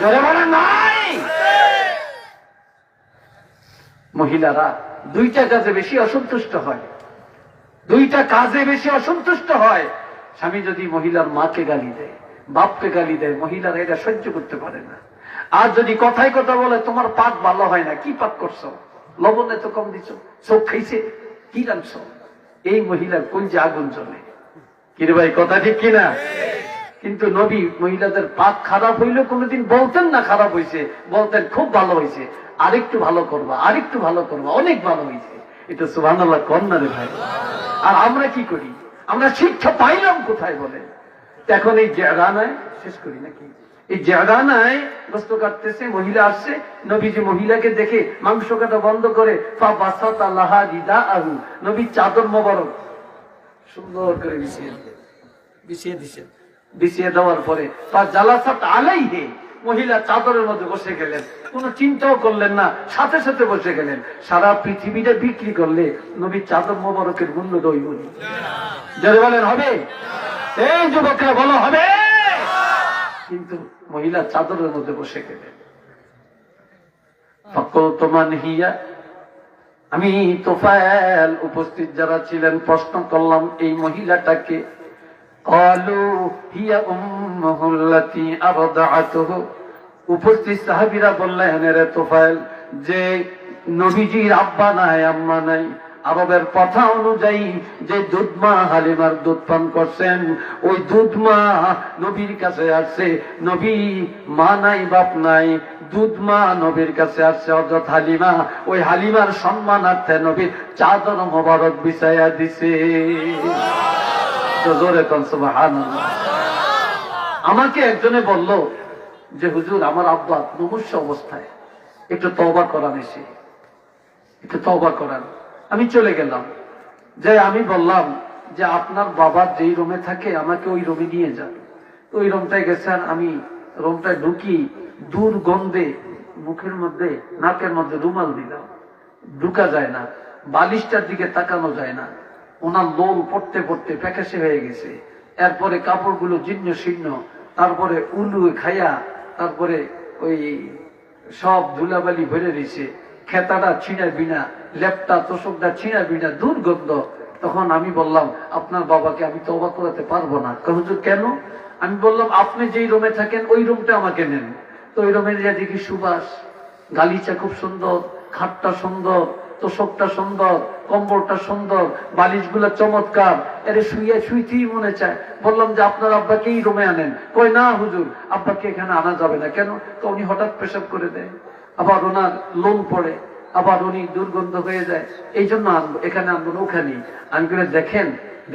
জোরে বলেন নাই? মহিলারা 2টা কাজে বেশি অসন্তুষ্ট হয়, 2টা কাজে বেশি অসন্তুষ্ট হয়। স্বামী যদি মহিলার মাকে গালি দেয়, বাপকে গালি দেয়, মহিলারা এটা সহ্য করতে পারে না। আর যদি কথায় কথা বলে তোমার পাক ভালো হয় না, কি পাক করছো, লবণ এত কম দিছো, চোখ খাইছে, কি রাখছ, এই মহিলার কলজে আগুন জ্বলে। কিরে ভাই কথা ঠিক কিনা? কিন্তু নবী মহিলাদের পাক খারাপ হইলে কোনোদিন বলতেন না খারাপ হয়েছে, বলতেন খুব ভালো হয়েছে, আরেকটু ভালো করবা, আরেকটু ভালো করবা, অনেক ভালো হয়েছে। এটা সুবহানাল্লাহ কর না রে ভাই। আর আমরা কি করি? আমরা শিক্ষা পাইলাম কোথায় বলেন? এখন এই জিহরানায় শেষ করি নাকি? এই জিহরানায় গোশত কাটতেছে, মহিলা আসছে, নবীজি মহিলাকে দেখে মাংস কাটা বন্ধ করে ফা বাসাতা লাহা রিদাআহু, নবী চাদর মোবারক সুন্দর করে বিছিয়ে দিছেন। বিছিয়ে দেওয়ার পরে তার জালাসাত আলাইহি, মহিলা চাদরের মধ্যে বসে গেলেন, কোন চিন্তাও করলেন না, সাথে সাথে বসে গেলেন। সারা পৃথিবীটা বিক্রি করলে নবীর চাদর মোবারকের মূল্য দইবনি। যারা বলেন হবে, এই যুবকরা বলো হবে। কিন্তু মহিলা চাদরের মধ্যে বসে গেলেন। ফাকুলতু মান হিয়া, আমি তোফায়েল উপস্থিত যারা ছিলেন প্রশ্ন করলাম এই মহিলাটাকে। ক্বালু হিয়া উম্মুহু আল্লাতী আরদাআতুহু, উপস্থিত সাহাবীরা বললেন রে তোফায়েল, যে নবীজির আব্বা নাই আম্মা নাই, আরবের কথা অনুযায়ী যে দুধমা হালিমার দুধ পান করছেন, ওই দুধমা নবীর কাছে আসছে। নবী মা নাই বাপ নাই, দুধমা নবীর কাছে আসছে হযরত হালিমা। ওই হালিমার সম্মানার্থে নবীর চাদর মোবারক বিছাইয়া দিছে। জোরে কোন সুবহানাল্লাহ। আমাকে একজনে বলল যে হুজুর আমার আব্বা মুমূর্ষু অবস্থায়, একটু তওবা করান, এসে একটু তওবা করান। আমি চলে গেলাম, যে আমি বললাম যে আপনার বাবা যেই রুমে থাকে আমাকে ওই রুমে নিয়ে যান। ওই রুমটায় গেছেন, আমি রুমটায় ঢুকি, দুর্গন্ধে মুখের মধ্যে নাকের মধ্যে রুমাল দিলাম, ঢুকা যায় না, বালিশটার দিকে তাকানো যায় না। ওনার লোল পড়তে পড়তে প্যাকাশে হয়ে গেছে। এরপরে কাপড়গুলো জীর্ণ শীর্ণ, তারপরে উলু খাইয়া, তারপরে ওই সব ধুলাবালি ভরে দিছে, খেতাটা ছিঁড়া বিনা, লেপটা তোষকটা ছিঁড়া বিনা, দুর্গন্ধ। তখন আমি বললাম আপনার বাবাকে আমি তওবা করাতে পারবো না। হুজুর কেন? আমি বললাম আপনি যেই রুমে থাকেন ওই রুমটা আমাকে নেন। তো ওই রুমে যা দেখি সুবাস, গালিচা খুব সুন্দর, খাটটা সুন্দর, তোষকটা সুন্দর, কম্বলটা সুন্দর, বালিশগুলো চমৎকার। এরে শুয়ে শুইতেই মনে চায়। বললাম যে আপনার আব্বাকে এই রুমে আনেন। কই না হুজুর, আব্বাকে এখানে আনা যাবে না। কেন? তো উনি হঠাৎ পেশাব করে দেয়, আবার ওনার লোন পড়ে, আবার উনি দুর্গন্ধ হয়ে যায়, এই জন্য আনবো, এখানে আনবো না ওখানে। আমি করে দেখেন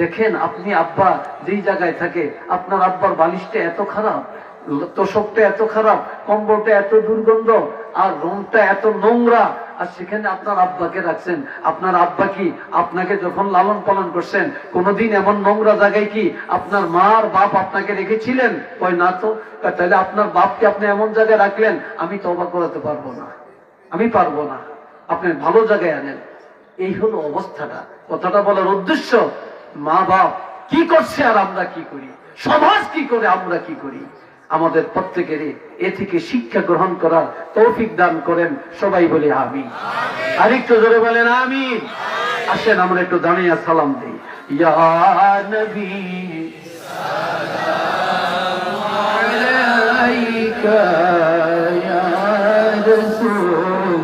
দেখেন আপনি আব্বা যেই জায়গায় থাকে, আপনার আব্বার বালিশটা এত খারাপ, তোষকটা এত খারাপ, কম্বলটা এত দুর্গন্ধ, আর রুমটা এত নোংরা, আর সেখানে আপনার আব্বাকে রাখছেন। আপনার আব্বা কি আপনাকে যখন লালন পালন করছেন কোনদিন এমন নোংরা জায়গায় কি আপনার মা আর বাপ আপনাকে রেখেছিলেন? ওই না তো। তাহলে আপনার বাপকে আপনি এমন জায়গায় রাখলেন, আমি তওবা করাতে পারবো না, আমি পারবো না, আপনি ভালো জায়গায় আনেন। এই হলো অবস্থাটা। কথাটা বলার উদ্দেশ্য, মা বাপ কি করছে আর আমরা কি করি, সমাজ কি করে আমরা কি করি, আমাদের প্রত্যেকেরই এ থেকে শিক্ষা গ্রহণ করার তৌফিক দান করেন। সবাই বলি আমিন। আরেকটু জোরে বলেন আমিন। আসেন আমরা একটু দাঁড়িয়ে সালাম দিই। ইয়া নবী সালামু আলাইকা, ইয়া রাসূল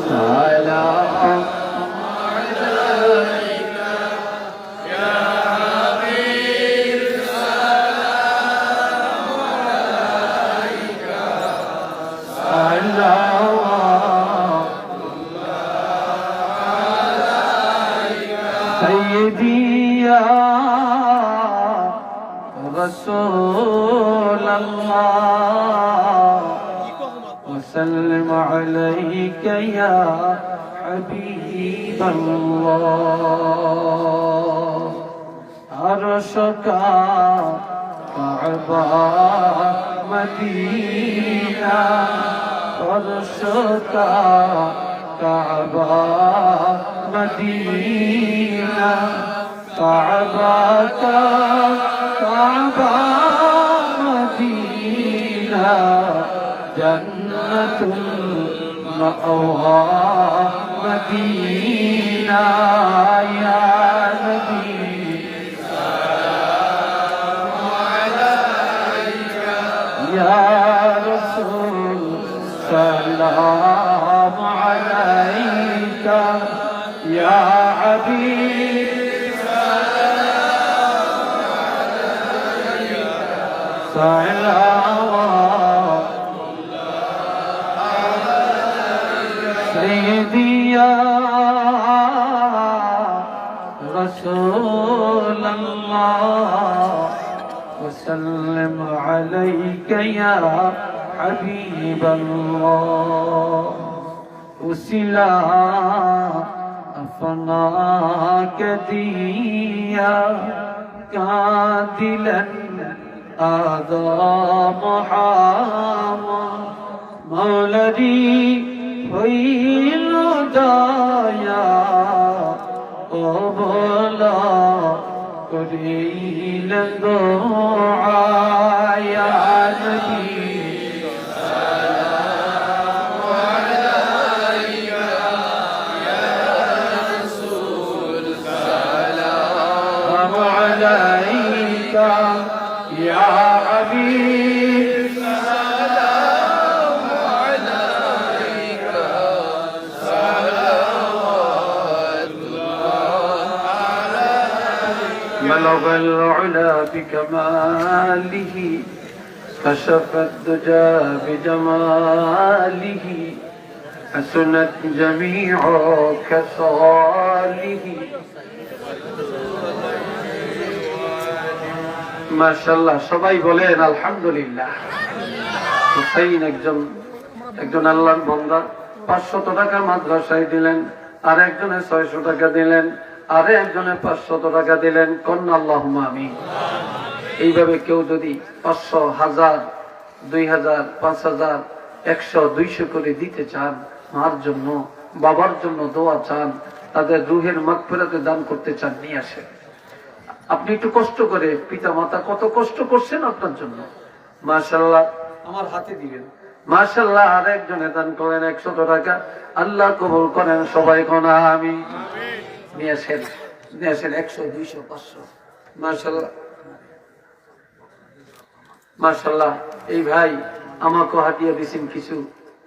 সালাম আলাইকা, ইয়া হাবিব সালাম আলাইকা, سيدي يا رسول الله وسلم عليك يا حبيب الله. عرشك كعبة مدينة، عرشك كعبة مدينة، كعبة كعبة مدينة، جنة المأوى مدينة. يا نبي سلام عليك، يا رسول سلام عليك، يا حبيب سلام عليك، سلام سيدي يا رسول الله وسلم عليك يا حبيب الله. وسلا ফনাকে দিয়া কাঁদিলেন আদম হাওয়া মৌলারি হইল দয়া ও বলা করিলেন দোয়া ইয়া নবী يا حبيب سلام عليك صلوات الله عليك بلغ العلا بكماله كشف الدجى بجماله حسنت جميع خصاله মাশাআল্লাহ সবাই বলেন আলহামদুলিল্লাহ। হুসাইন একজন আল্লাহর বান্দা 500 টাকা মাদ্রাসায় দিলেন, আর একজনে 600 টাকা দিলেন, আর একজনে 500 টাকা দিলেন। কন্না আল্লাহুম্মা আমিন। এইভাবে কেউ যদি 500, 1000, 2000, 5000, 100, 200 করে দিতে চান, মার জন্য বাবার জন্য দোয়া চান, তাদের রুহের মাগফিরাতে দান করতে চান, নিয়ে আসেন। আপনি একটু কষ্ট করে, পিতা মাতা কত কষ্ট করছেন আপনার জন্য, মাশাআল্লাহ আমার হাতে দিবেন। মাশাআল্লাহ আর একজনে দান করেন 100 টাকা, আল্লাহ কবুল করেন। সবাই কোন আমিন। নিয়ে আসেন 100, 200, 500। মাশাআল্লাহ মাশাআল্লাহ। এই ভাই আমাকে হাতিয়া দিয়েছেন কিছু,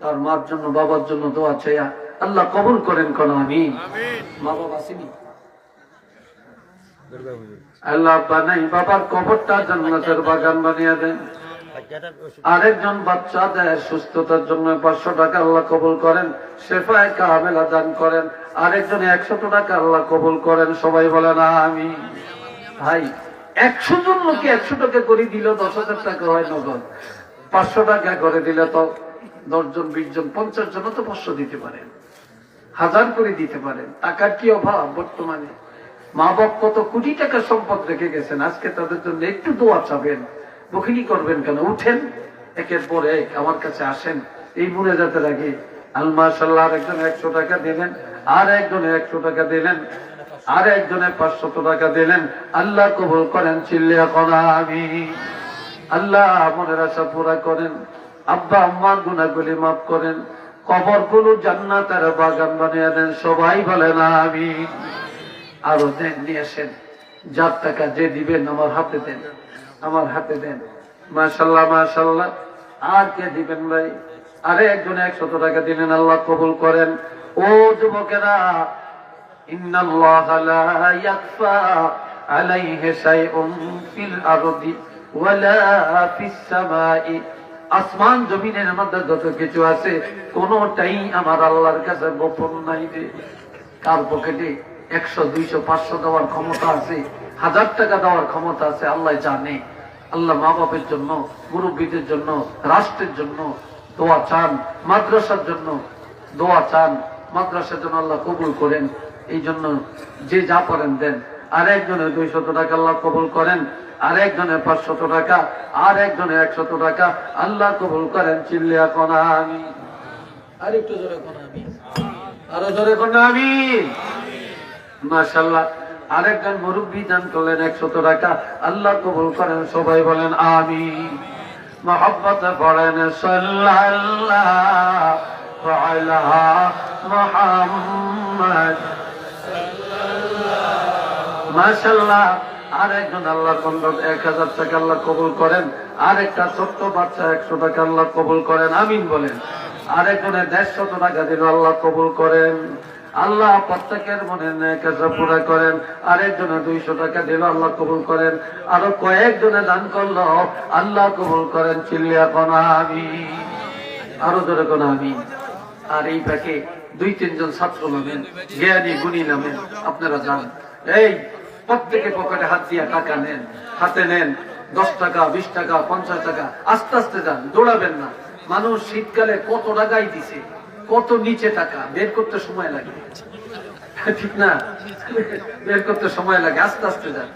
তার মার জন্য বাবার জন্য দোয়া চাইয়া, আল্লাহ কবুল করেন কোন আমিন। মা বাবা আসেনি, আল্লাহ বানাই বাবার কবরটা জান্নাতের বাগান বানিয়ে দেন। আরেকজন বাচ্চাদের সুস্থতার জন্য 500 টাকা আল্লাহ কবুল করেন, শেফায়ে কামেলা দান করেন। আরেকজনে 100 টাকা আল্লাহ কবুল করেন। সবাই বলেন আমিন। ভাই 100 জন লোকে 100 টাকা করে দিল 10,000 টাকা হয় নগদ। 500 টাকা করে দিলে তো 10 জন, 20 জন, 50 জন তো 500 দিতে পারেন, 1000 করে দিতে পারেন। টাকার কি অভাব বর্তমানে? মা বাপ কত কোটি টাকা সম্পদ রেখে গেছেন, আজকে তাদের জন্য একটু দোয়া চাবেন, বখিলি করবেন কেন? উঠেন, একের পর এক আমার কাছে আসেন। এই মুনাজাতের আগে আলমাশাল্লাহ একজনে 100 টাকা দিলেন, আর একজনে 100 টাকা দিলেন, আর একজনে 500 টাকা দিলেন। আল্লাহ কবুল করেন, চিল্লিয়া কোন আমিন। আল্লাহ মনের আশা পুরা করেন, আব্বা আম্মার গুনাহগুলি মাফ করেন, কবরগুলো জান্নাতের বাগান বানিয়ে দেন। সবাই বলেন আমিন। আরো দেন, নিয়ে আসেন। যার টাকা যে দিবেন আমার হাতে দেন, আমার হাতে দেন। মাশাআল্লাহ মাশাআল্লাহ। আর কে দিবেন ভাই? আরে একজনে 100 টাকা দিলেন, আল্লাহ কবুল করেন। ও যুবকেরা, ইন্নাল্লাহা লা ইয়াখফা আলাইহি শাইউন ফিল আরদি ওয়ালা ফিস সামাই। আসমান জমিনের মধ্যে যত কিছু আছে কোনটাই আমার আল্লাহর কাছে গোপন নাই রে। কার পকেটে 100, 200, 500 দেওয়ার ক্ষমতা আছে, 1000 টাকা দেওয়ার ক্ষমতা আছে, আল্লাহ জানে। আল্লাহ মা বাপের জন্য, মুরব্বীদের জন্য, রাষ্ট্রের জন্য দোয়া চান, মাদ্রাসার জন্য দোয়া চান, মাদ্রাসার জন্য আল্লাহ কবুল করেন। এই জন্য যে যা পারেন দেন। আর একজনে 200 টাকা আল্লাহ কবুল করেন, আর একজনে 500 টাকা, আর একজনে 100 টাকা আল্লাহ কবুল করেন। চিল্লিয়া কোন আমিন। আর একটু জোরে কোন আমিন, আরো জোরে কোন আমিন। মাশাআল্লাহ। আরেকজন মুরব্বী দান করলেন 100 টাকা, আল্লাহ কবুল করেন। সবাই বলেন আমিন। মহব্বতে পড়েন সাল্লাল্লাহু আলা মুহাম্মদ। মাশাআল্লাহ। আরেকজন আল্লাহর বান্দা 1000 টাকা আল্লাহ কবুল করেন, আরেকটা ছোট্ট বাচ্চা 100 টাকা আল্লাহ কবুল করেন। আমিন বলেন। আরেকজনে 150 টাকা দিল, আল্লাহ কবুল করেন। আল্লাহ প্রত্যেকের মনের নেক আশা পুরা করেন। আরেকজনে 200 টাকা দিল, আল্লাহ কবুল করেন। আরো কয়েকজনে দান করলো, আল্লাহ কবুল করেন। চিল্লিয়া কোন আমিন, আরো জোরে কোন আমিন। আর এই প্যাকে 2-3 জন ছাত্র নামেন, জ্ঞানী গুণী নামেন, আপনারা জানেন। এই প্রত্যেকে পকেটে হাত দিয়ে টাকা নেন, হাতে নেন। 10 টাকা, 20 টাকা, 50 টাকা, আস্তে আস্তে যান, দৌড়াবেন না। মানুষ শীতকালে কত টাকাই দিছে, কত নিচে টাকা বের করতে সময় লাগে। ঠিক না? বের করতে সময় লাগে, আস্তে আস্তে যান,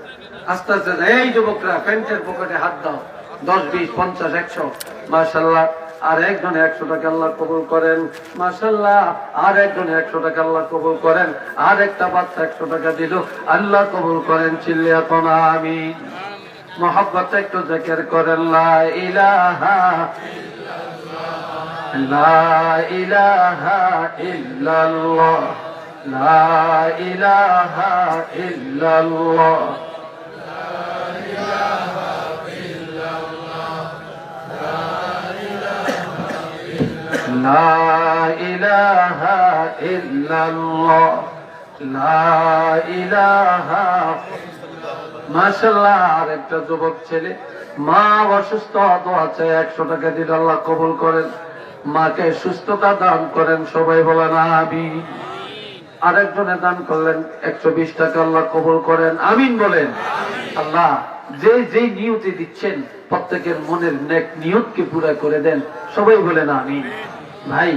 আস্তে আস্তে যান। এই যুবকরা প্যান্টের পকেটে হাত দাও, 10, 20, 50, 100। মাশাআল্লাহ। আর একজনে 100 টাকা আল্লাহ কবুল করেন। মাশাআল্লাহ। আর একজনে 100 টাকা আল্লাহ কবুল করেন। আর একটা বাচ্চা 100 টাকা দিল, আল্লাহ কবুল করেন। চিল্লিয়া কোন আমিন। মোহাব্বত একটু জিকির করেন, লা ইলাহা লা ইলাহা ইল্লাল্লাহ, লা ইলাহা ইল্লাল্লাহ, লা ইলাহা ইল্লাল্লাহ, লা ইলাহা। মাশাআল্লাহ। আর একটা যুবক ছেলে, মা অসুস্থ, দোয়া চায়, 100 টাকা দিল, আল্লাহ কবুল করেন। মাকে সুস্থতা দান করেন, সবাই বলেন আমিন। আরেকজনে দান করলেন 120 টাকা, আল্লাহ কবুল করেন, আমিন বলেন। আল্লাহ যে যে নিয়তে দিচ্ছেন প্রত্যেকের মনের নেক নিয়তকে পুরা করে দেন, সবাই বলেন আমিন। ভাই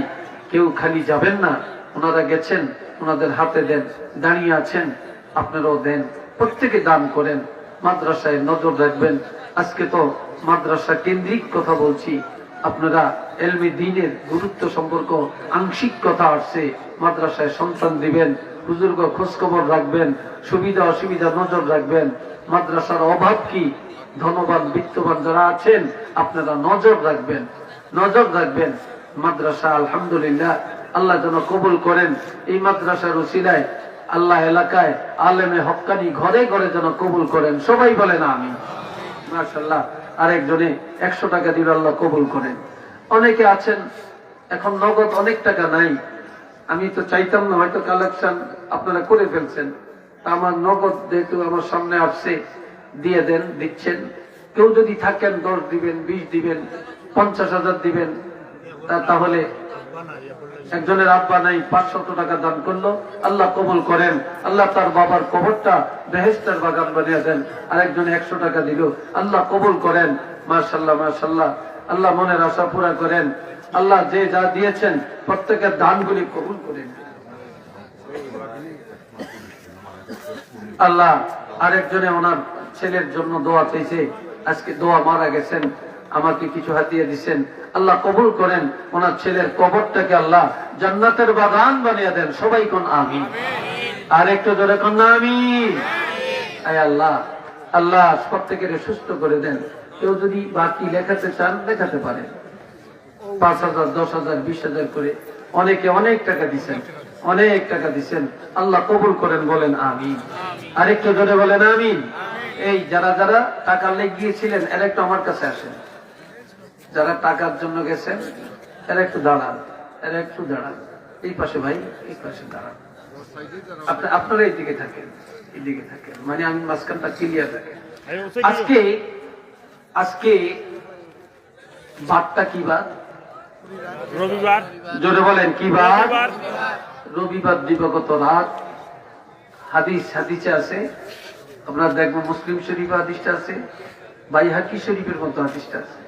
কেউ খালি যাবেন না, ওনারা গেছেন, ওনাদের হাতে দেন। দাঁড়িয়ে আছেন, আপনারাও দেন, প্রত্যেকে দান করেন। মাদ্রাসায় নজর রাখবেন। আজকে তো মাদ্রাসা কেন্দ্রিক কথা বলছি, আপনারা এলমি দ্বীনের গুরুত্ব সম্পর্ক আংশিক কথা আসছে। মাদ্রাসায় সন্তান দিবেন, বুজুর্গ খোঁজখবর রাখবেন, সুবিধা অসুবিধা নজর রাখবেন। মাদ্রাসার অভাব কি? ধনবান বিত্তবান যারা আছেন আপনারা নজর রাখবেন, নজর রাখবেন। মাদ্রাসা আলহামদুলিল্লাহ আল্লাহ যেন কবুল করেন। এই মাদ্রাসার উসিলায় আল্লাহ এলাকায় আলেমে হক্কানি ঘরে ঘরে যেন কবুল করেন, সবাই বলেন আমিন। মাশাআল্লাহ। আরেকজনে 100 টাকা দিল, আল্লাহ কবুল করেন। অনেকে আছেন এখন নগদ অনেক টাকা নাই, আমি তো চাইতাম না, হয়তো কালেকশন আপনারা করে ফেলছেন। আমার নগদ যেহেতু আমার সামনে আসছে, দিয়ে দেন, দিচ্ছেন। কেউ যদি থাকেন 10 দিবেন, 20 দিবেন, 50,000 দিবেন, তাহলে একজনের আব্বা নাই, 500 টাকা দান করলো, আল্লাহ কবুল করেন। আল্লাহ তার বাবার কবরটা বেহেশতের বাগান বানিয়ে দেন। আর একজনে 100 টাকা দিল, আল্লাহ কবুল করেন। মাশাআল্লাহ, মাশাআল্লাহ। আল্লাহ মনের আশা পুরা করেন। আল্লাহ যে যা দিয়েছেন প্রত্যেকের দানগুলি কবুল করেন। আল্লাহ আরেকজনে ওনার ছেলের জন্য দোয়া চাইছে, আজকে দোয়া মারা গেছেন, আমাকে কিছু হাতিয়ে দিচ্ছেন, আল্লাহ কবুল করেন। ওনার ছেলের কবরটাকে আল্লাহ জান্নাতের বাগান বানিয়ে দেন, সবাই কোন আমিন। আর একটু জোরে কোন আমিন। আয় আল্লাহ, আল্লাহ প্রত্যেকের সুস্থ করে দেন। কেউ যদি বাকি লেখাতে চান লেখাতে পারেন, 5,000, 10,000, 20,000 করে। অনেকে অনেক টাকা দিচ্ছেন, অনেক টাকা দিচ্ছেন, আল্লাহ কবুল করেন, বলেন আমিন। আরেকটু জোরে বলেন আমিন। এই যারা যারা টাকা লেগে গিয়েছিলেন এরা একটু আমার কাছে আসেন। যারা টাকার জন্য গেছেন এরা একটু দাঁড়ান, এরা একটু দাঁড়ান। এই পাশে ভাই, এই পাশে দাঁড়ান। আপনারা এইদিকে থাকেন, এইদিকে থাকেন, মানে আমি মাঝখানটা ক্লিয়ার রাখেন। আজকে আজকে বারটা কি বার? রবিবার। জোরে বলেন কি বার? রবিবার দিবাগত রাত। হাদিসে আছে, আপনারা দেখবেন মুসলিম শরীফ হাদিসটা আছে, বাইহাকি শরীফের মতো হাদিসটা আছে।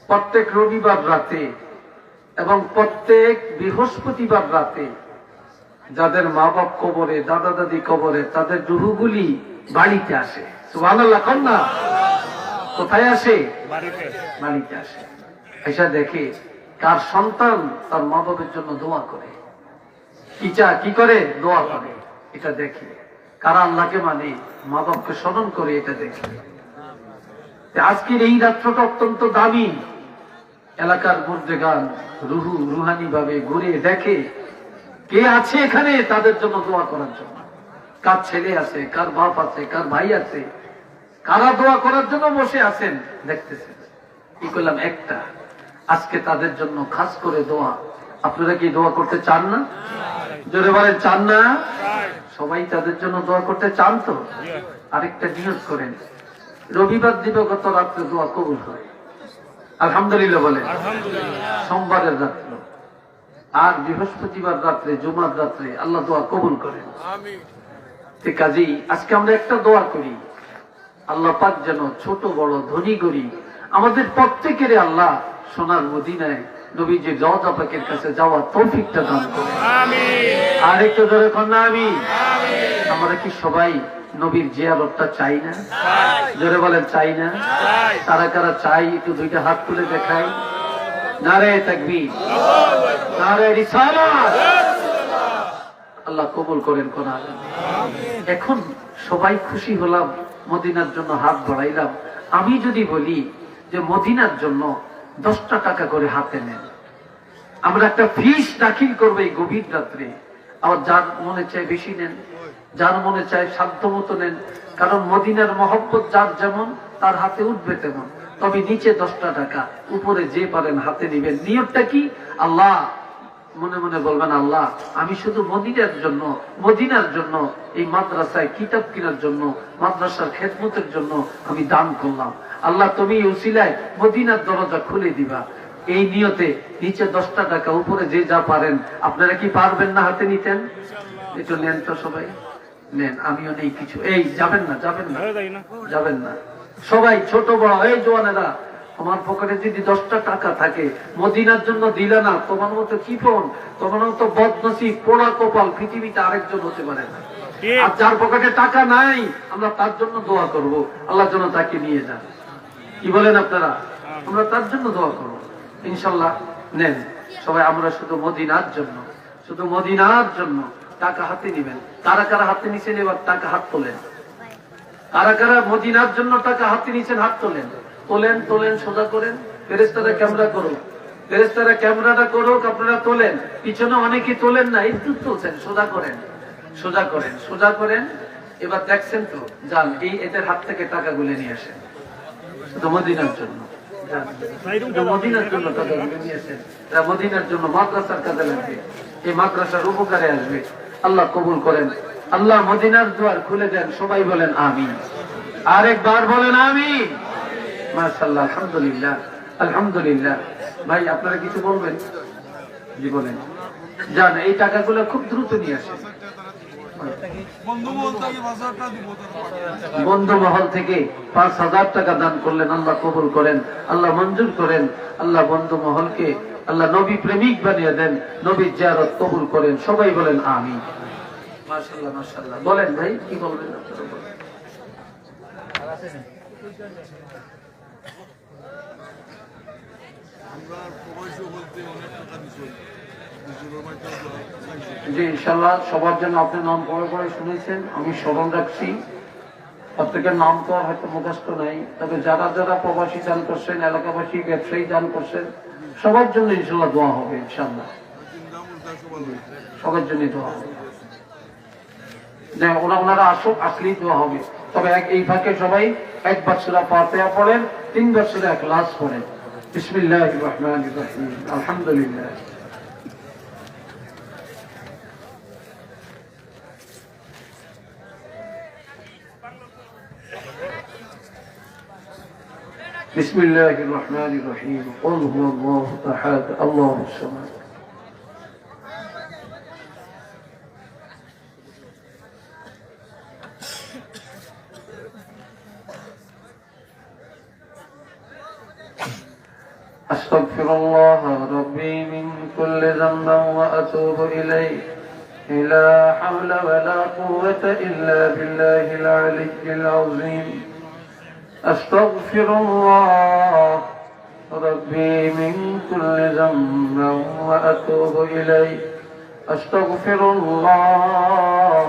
প্রত্যেক রবিবার রাতে এবং প্রত্যেক বৃহস্পতিবার রাতে যাদের মা বাপ কবরে, দাদা দাদি কবরে, তাদের রূহগুলি বাড়িতে আসে। সুবহানাল্লাহ কোন না? কোথায় আসে? বাড়িতে আসে। এসে দেখে কার সন্তান তার মা বাপের জন্য দোয়া করে, কি করে? দোয়া করে। এটা দেখে কারা আল্লাহকে মানে, মা বাপকে স্মরণ করে, এটা দেখে। আজকের এই রাত্রটা অত্যন্ত দামি। এলাকার মুর্দেগান রুহানি ভাবে ঘুরে দেখে কে আছে এখানে তাদের জন্য দোয়া করার জন্য। কার ছেলে আছে, কার বাপ আছে, কার ভাই আছে, কারা দোয়া করার জন্য বসে আছেন দেখতেছেন। কি করলাম একটা, আজকে তাদের জন্য খাস করে দোয়া। আপনারা কি দোয়া করতে চান না? জোরে বলেন চান না? সবাই তাদের জন্য দোয়া করতে চান তো? আরেকটা নিয়ত করেন, রবিবার দিবাগত রাত্রে দোয়া কবুল হয়, আলহামদুলিল্লাহ বলেন। সোমবারের রাত্রে আর বৃহস্পতিবার রাত্রে, জুমার রাত্রে আল্লাহ দোয়া কবুল করেন। কাজেই আজকে আমরা একটা দোয়া করি, আল্লাহ পাক যেন ছোট বড় ধনী গরিব আমাদের প্রত্যেকের আল্লাহ সোনার মদিনায় নবীজি রওজা পাকের কাছে যাওয়ার তৌফিকটা দান করেন। আর একটু জোরে কন্যা আমিন। আমরা কি সবাই নবীর জিয়ারতটা চাই না? জোরে বলেন চাই না? কারা কারা চাই একটু দুইটা হাত তুলে দেখাই। নারে তাকবীর, নারে রিসালাত। আল্লাহ কবুল করেন কোন আলেম। এখন সবাই খুশি হলাম, মদিনার জন্য হাত বাড়াইলাম। আমি যদি বলি যে মদিনার জন্য 10টা টাকা করে হাতে নেন, আমরা একটা ফিস দাখিল করবো এই গভীর রাত্রে। আবার যার মনে চায় বেশি নেন, যার মনে চায় সাধ্য মতো নেন, কারণ মদিনার মহব্বত যার যেমন তার হাতে উঠবে তেমন। তবে নিচে 10টা টাকা, উপরে যে পারেন হাতে নিবেন। নিয়তটা কি? আল্লাহ, মনে মনে বলবেন আল্লাহ আমি শুধু মদিনার জন্য এই মাদ্রাসায় কিতাব কেনার জন্য, মাদ্রাসার খেদমতের জন্য আমি দান করলাম। আল্লাহ তুমি উসিলায় মদিনার দরজা খুলে দিবা। এই নিয়তে নিচে 10টা টাকা, উপরে যে যা পারেন। আপনারা কি পারবেন না হাতে নিতেন? একটু নেন তো সবাই, নেন। আমিও নেই কিছু। এই যাবেন না, যাবেন না, যাবেন না সবাই, ছোট বড়। এই জওয়ানেরা, তোমার পকেটে যদি 10টা টাকা থাকে, মদিনার জন্য দিলে না, তোমার মতো কিপন, তোমার মতো বদনসিব, পোড়া কপাল পৃথিবীতে আরেকজন হতে পারে না। আর যার পকেটে টাকা নাই, আমরা তার জন্য দোয়া করব, আল্লাহ যেন তাকে নিয়ে যান। কি বলেন আপনারা? আমরা তার জন্য দোয়া করবো ইনশাল্লাহ। নেন সবাই, আমরা শুধু মদিনার জন্য, শুধু মদিনার জন্য টাকা হাতে নিবেন। কারা কারা হাতে নিছেন এবার টাকা হাত তোলেন। কারা কারা মদিনার জন্য টাকা হাতে নিছেন হাত তোলেন। তোলেন, তোলেন, সোজা করেন। ফেরেশতারা ক্যামেরা করুক, ফেরেশতারা ক্যামেরাটা করুক, আপনারা তোলেন। পিছনে অনেকে তোলেন না, একটু তুলছেন। সোজা করেন, সোজা করেন, সোজা করেন। এবার দেখছেন তো, যান এই এদের হাত থেকে টাকা গুলে নিয়ে আসেন, শুধু মদিনার জন্য। মদিনার জন্য টাকা গুলে নিয়ে আসেন। মদিনার জন্য মাদ্রাসার কাজে লাগবে, এই মাদ্রাসার উপকারে আসবে। আল্লাহ কবুল করেন। আল্লাহ মদিনার দুয়ার খুলে দেন। সবাই বলেন আমিন। আরেকবার বলেন আমিন। মাশাআল্লাহ, আলহামদুলিল্লাহ, আলহামদুলিল্লাহ। ভাই আপনারা কিছু বলবেন? জি বলেন। যান এই টাকাগুলো খুব দ্রুত নিয়ে আসেন। বন্ধু মহল থেকে 5,000 টাকা দান করলেন, আল্লাহ কবুল করেন, আল্লাহ মঞ্জুর করেন। আল্লাহ বন্ধু মহলকে আল্লাহ নবী প্রেমিক বানিয়ে দেন, নবীর জিয়ারত কবুল করেন। সবাই বলেন আমিন। মাশাআল্লাহ, মাশাআল্লাহ। বলেন ভাই কি বলবেন আপনারা? বলেন। জি ইনশাআল্লাহ, সবার জন্য আপনি নাম পড়ে পড়ে শুনেছেন, আমি স্মরণ রাখছি। প্রত্যেকের নাম তো হয়তো মুখস্থ নাই, তবে যারা যারা প্রবাসী দান করছেন, এলাকাবাসী, ব্যবসায়ী দান করছেন, সবার জন্য ইনশাআল্লাহ দোয়া হবে। ইনশাআল্লাহ সবার জন্য দোয়া হবে। ওনারা আসুক, আসলেই দোয়া হবে। তবে এই ফাঁকে সবাই একবার সূরা ফাতিহা পড়েন, 3বার সূরা ইখলাস পড়েন। বিসমিল্লাহির রহমানির রহিম, আলহামদুলিল্লাহ। বিসমিল্লাহির রহমানির রহিম, কুল হুয়াল্লাহু আহাদ, আল্লাহুস সামাদ। أستغفر الله ربي من كل ذنب وأتوب إليه، لا حول ولا قوة إلا بالله العلي العظيم. أستغفر الله ربي من كل ذنب وأتوب إليه، أستغفر الله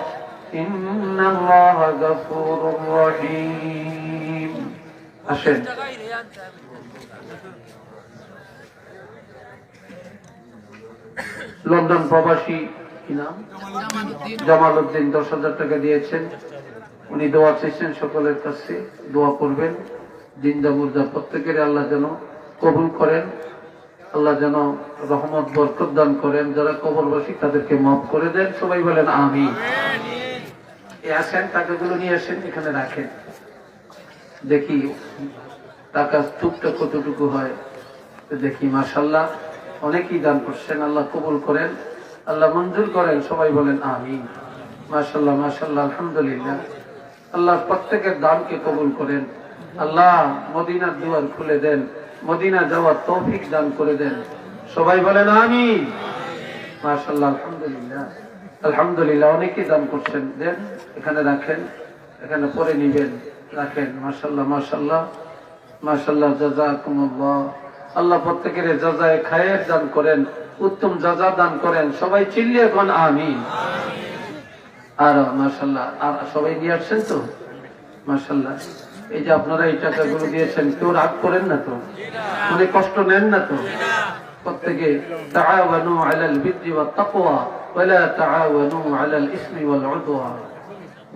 إن الله غفور رحيم. أشهد লন্ডন প্রবাসী কি নাম? জামাল উদ্দিন 10,000 টাকা দিয়েছেন। উনি দোয়া চেয়েছেন, সকলের কাছে দোয়া করবেন। জিন্দা মুর্দা প্রত্যেকের আল্লাহ যেন কবুল করেন, আল্লাহ যেন রহমত বরকত দান করেন। যারা কবরবাসী তাদেরকে মাফ করে দেন। সবাই বলেন আমিন। আসেন, টাকাগুলো নিয়ে আসেন, এখানে রাখেন। দেখি টাকা টুকটা কতটুকু হয় দেখি। মাশাআল্লাহ, অনেকেই দান করছেন। আল্লাহ কবুল করেন, আল্লাহ মঞ্জুর করেন। সবাই বলেন আমিন। মাশাআল্লাহ, মাশাআল্লাহ, আলহামদুলিল্লাহ। আল্লাহ প্রত্যেকের দানকে কবুল করেন। আল্লাহ মদিনার দুয়ার খুলে দেন, মদিনা যাওয়ার তৌফিক দান করে দেন। সবাই বলেন আমিন। মাশাআল্লাহ, আলহামদুলিল্লাহ, আলহামদুলিল্লাহ। অনেকেই দান করছেন, দেন এখানে রাখেন, এখানে পরে নিবেন, রাখেন। মাশাআল্লাহ, মাশাআল্লাহ, মাশাআল্লাহ, জাযাকুমুল্লাহ। আল্লাহ প্রত্যেকের জাযায়ে খায়ের দান করেন, উত্তম জাযা দান করেন। সবাই চিল্লিয়ে কোন আমিন। আর মাশাআল্লাহ, আর সবাই নিয়ে আসছেন তো, মাশাআল্লাহ। এই যে আপনারা এই টাকাগুলো দিয়েছেন, কেউ রাগ করেন না তো, মানে কষ্ট নেন না তো? প্রত্যেকে তাআওয়ানু আলাল বিররি ওয়াত তাকওয়া ওয়া লা তাআওয়ানু আলাল ইসমি ওয়াল উদওয়ান।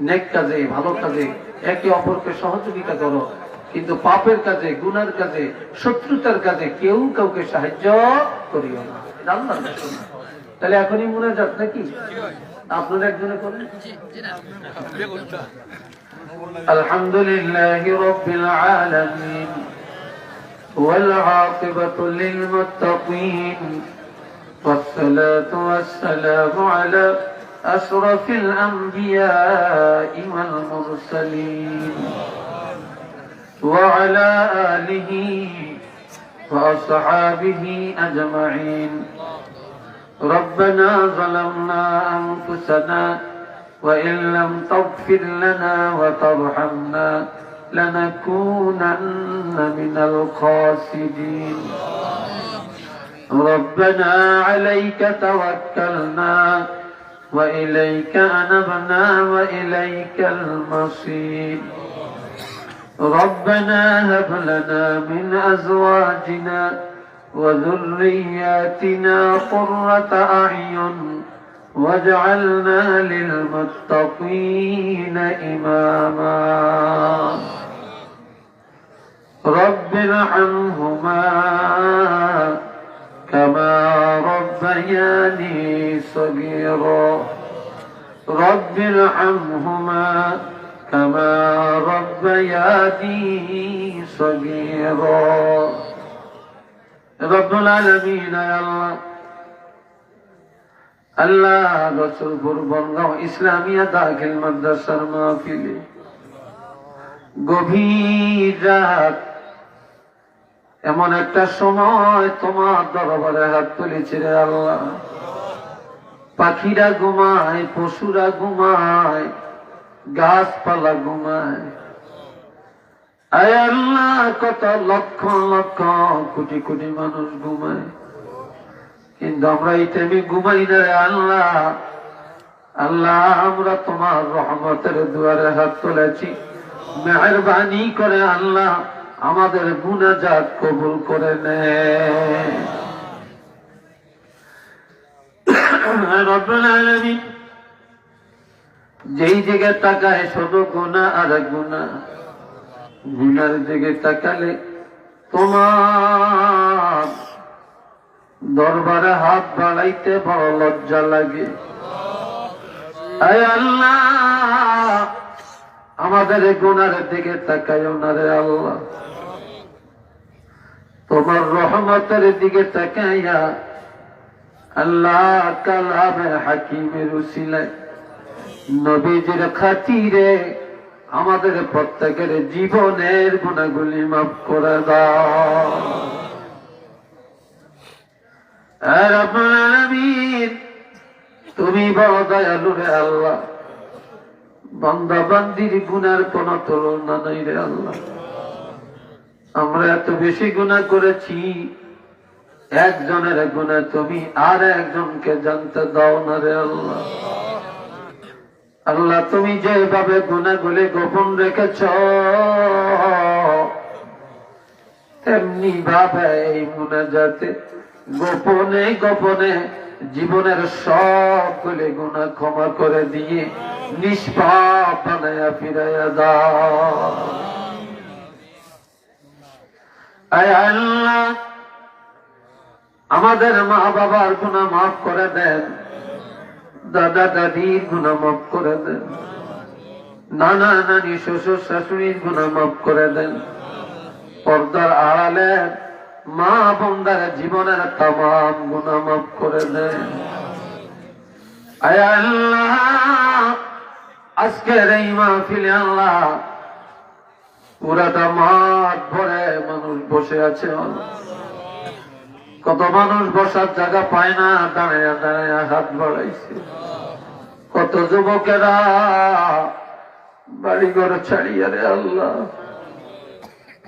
নেক কাজে, ভালো কাজে একে অপরকে সহযোগিতা করো, কিন্তু পাপের কাজে, গুনার কাজে, শত্রুতার কাজে কেউ কাউকে সাহায্য করিও না। এটা আল্লাহর হুকুম। তাহলে এখনই মুনাজাত নাকি? আপনারা একজনে করেন। আলহামদুলিল্লাহি রাব্বিল আলামিন والعاقبة للمتقين والصلاة والسلام على أشرف الأنبياء والمرسلين وعلى آله وأصحابه أجمعين. ربنا ظلمنا أنفسنا وإن لم تغفر لنا وترحمنا لنكونن من الخاسرين. ربنا عليك توكلنا وإليك أنبنا وإليك المصير. ربنا هب لنا من أزواجنا وذرياتنا قرة أعين واجعلنا للمتقين إماما. رب ارحمهما كما ربياني صغيرا. رب ارحمهما كما ربياني صغيرا. رب العالمين يا الله আল্লাহ, রসুলপুর বনগাঁও ইসলামিয়া দাখিল মাদ্রাসার মাহফিলে গভীর রাত, এমন একটা সময় তোমার দরবারে হাত তুলেছি রে আল্লাহ। পাখিরা ঘুমায়, পশুরা ঘুমায়, গাছপালা ঘুমায়। আয় আল্লাহ, কত লক্ষ লক্ষ কোটি কোটি মানুষ ঘুমায়, কিন্তু আমরা এই টাইমে ঘুমাই না রে আল্লাহ। আল্লাহ, আমরা তোমার রহমতের দুয়ারে হাত তুলেছি, মেহেরবানি করে আল্লাহ আমাদের মুনাজাত কবুল করে নে। রব্বুল আলামিন, যেই দিকে তাকায় শুধু গুনাহ আর গুনাহ, গুনার দিকে তাকালে তোমার দরবারে হাত বাড়াইতে বড় লজ্জা লাগে। আয় আল্লাহ, আমাদের গুনার দিকে তাকাইও না রে আল্লাহ। তোমার রহমতের দিকে তাকাইয়া আল্লাহ কালামে হাকিমের উসিলায় নবীজির খাতিরে আমাদের প্রত্যেকের জীবনের গুনাহগুলি মাফ করে দাও। রব্বুল আলামিন, তুমি বড় দয়ালু রে আল্লাহ। বান্দা বান্দির গুনার কোন তুলনা নাই রে আল্লাহ। আমরা এত বেশি গুনাহ করেছি, একজনের গুনাহ তুমি আর একজনকে জানতে দাও না রে আল্লাহ। আল্লাহ, তুমি যেভাবে গুনাহগুলি গোপন রেখেছ, তেমনি ভাবে এই মুনাজাতে গোপনে গোপনে জীবনের সবগুলি গুনাহ ক্ষমা করে দিয়ে নিষ্পাপ বানায়া ফিরাইয়া দাও। আয় আল্লাহ, আমাদের মা বাবার গুনাহ মাফ করে দেন, দাদা দাদির গুনাহ মাফ করে দেন, নানা নানি শ্বশুর শাশুড়ির গুনাহ মাফ করে দেন। পর্দার আড়ালে মা বোনদের জীবনের তামাম গুনাহ মাফ করে দেন। আয় আল্লাহ, আজকের এই মাহফিলে আল্লাহ পুরাটা মাঠ ভরে মানুষ বসে আছে। কত মানুষ বসার জায়গা পায় না, দাঁড়ায় দাঁড়ায় হাত বাড়াইছে। কত যুবকেরা বাড়ি ঘর ছাড়িয়ে রে আল্লাহ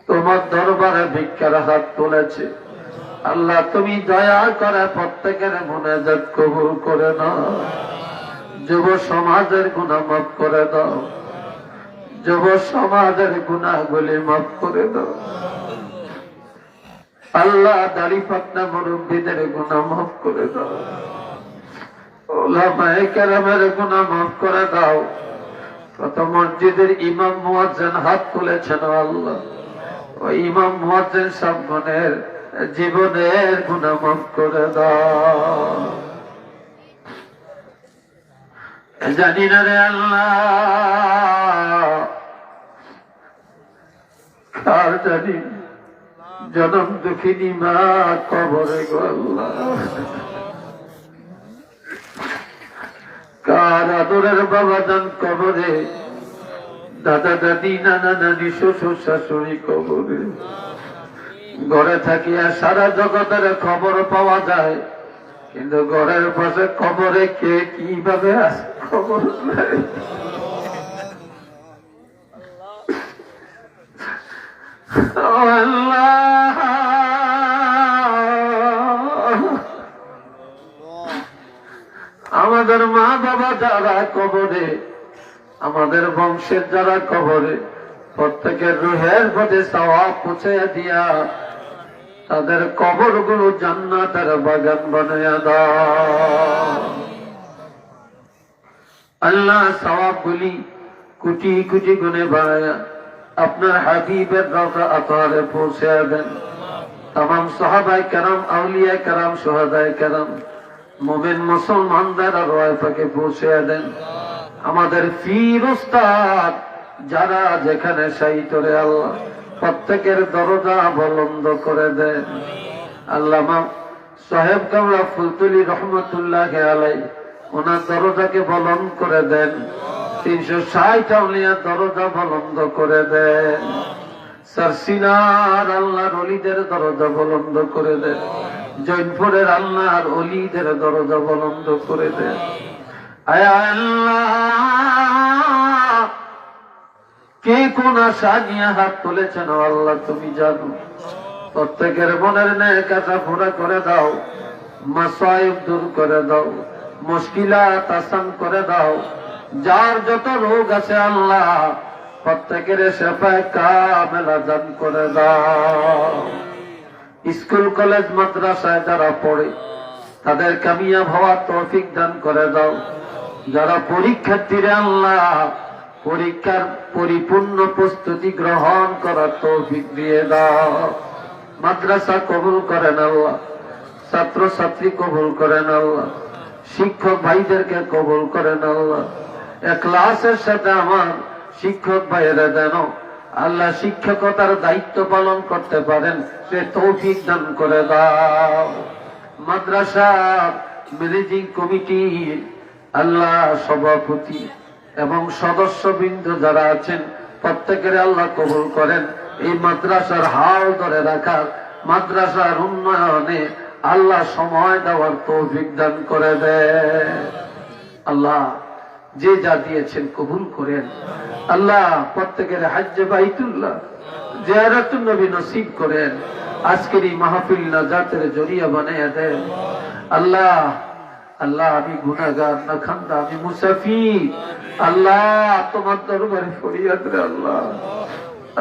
তোমার দরবারে ভিক্ষার হাত তুলেছে। আল্লাহ তুমি দয়া করে প্রত্যেকের মুনাজাত কবুল করে নাও। যুব সমাজের গুনাহ মাফ করে দাও, যুব সমাজের গুনাহগুলি মাফ করে দাও। আল্লাহ দাড়ি পাকনা মুরব্বীদের গুনাহ মাফ করে দাও, উলামায়ে কেরামের গুনাহ মাফ করে দাও। কত মসজিদের ইমাম মুয়াজ্জিন হাত তুলেছেন আল্লাহ, ওই ইমাম মুয়াজ্জিন সাহেবের জীবনের গুনাহ মাফ করে দাও। জানি না রে আল্লাহ কার জানি জনম দুঃখিনী মা কবরে গো আল্লাহ, কার আদরের বাবা জান কবরে, দাদা দাদি নানা নানি শ্বশুর শাশুড়ি কবরে। ঘরে থাকিয়া সারা জগতের খবর পাওয়া যায়, কিন্তু ঘরের পাশে কবরে কে কিভাবে আছে খবর নাই। আল্লাহ আমাদের মা বাবা যারা কবরে, আমাদের বংশের যারা কবরে, প্রত্যেকের রুহের প্রতি সওয়াব পৌঁছে দিয়া তাদের কবরগুলো জান্নাতের বাগান বানায়া দাও। আল্লাহ সওয়াবগুলি কোটি কোটি গুণে বাড়ায়া আপনার হাবিবের রওজা আতহারে পৌঁছে দেন। तमाम সাহাবায়ে কেরাম, আউলিয়া কেরাম, শুহাদায়ে কেরাম, মুমিন মুসলমানদের রওয়াফাকে পৌঁছে দেন। আমাদের পীর উস্তাদ যারা যেখানে শায়িত রে আল্লাহ প্রত্যেকের দরজা বুলন্দ করে দেন। আল্লামা সাহেব কামলা ফুলতুলি রহমতুল্লাহ আলাইহি ওনার দরজাকে বুলন্দ করে দেন। 360 আউলিয়া দরজা বুলন্দ করে দেন। সরসিনার আল্লাহর ওলিদের দরজা বুলন্দ করে দেন। জৈনপুরের আল্লাহর ওলিদের দরজা বুলন্দ করে দেন। আয় আল্লাহ কে কোন আশা নিয়ে হাত তুলেছেন আল্লাহ তুমি জানো। প্রত্যেকের মনের নেক আশা পুরা করে দাও, মাসায়েব দূর করে দাও, মুশকিলাত আসান করে দাও। যার যত রোগ আছে আল্লাহ প্রত্যেকের শিফায়ে কামেলা দান করে দাও। স্কুল কলেজ মাদ্রাসায় যারা পড়ে তাদের কামিয়াব হওয়ার তৌফিক দান করে দাও। যারা পরীক্ষার্থীরা আল্লাহ পরীক্ষার পরিপূর্ণ প্রস্তুতি গ্রহণ করার তৌফিক দিয়ে দাও। মাদ্রাসা কবুল করেন আল্লাহ, ছাত্র ছাত্রী কবুল করেন আল্লাহ, শিক্ষক ভাইদেরকে কবুল করেন আল্লাহ। ইখলাসের সাথে আমার শিক্ষক ভাইয়েরা যেন আল্লাহ শিক্ষকতার দায়িত্ব পালন করতে পারেন সে তৌফিক দান করে দাও। মাদ্রাসা ম্যানেজিং কমিটি আল্লাহ সভাপতি এবং সদস্যবৃন্দ যারা আছেন প্রত্যেকের আল্লাহ কবুল করেন। এই মাদ্রাসার হাল ধরে রাখার, মাদ্রাসার উন্নয়নে আল্লাহ সময় দেওয়ার তৌফিক দান করে দেন। আল্লাহ যে যা দিয়েছেন কবুল করেন। আল্লাহ প্রত্যেকের হজ্জে বাইতুল্লাহ জিয়ারাতুন নবী নসিব করেন। আজকের এই মাহফিল নাজাতের জরিয়া বানিয়ে দেন। আল্লাহ আল্লাহ আমি গুনাহগার না খান্দা, আমি মুসাফির। আল্লাহ তোমার দরবারে ফরিয়াদ রে আল্লাহ।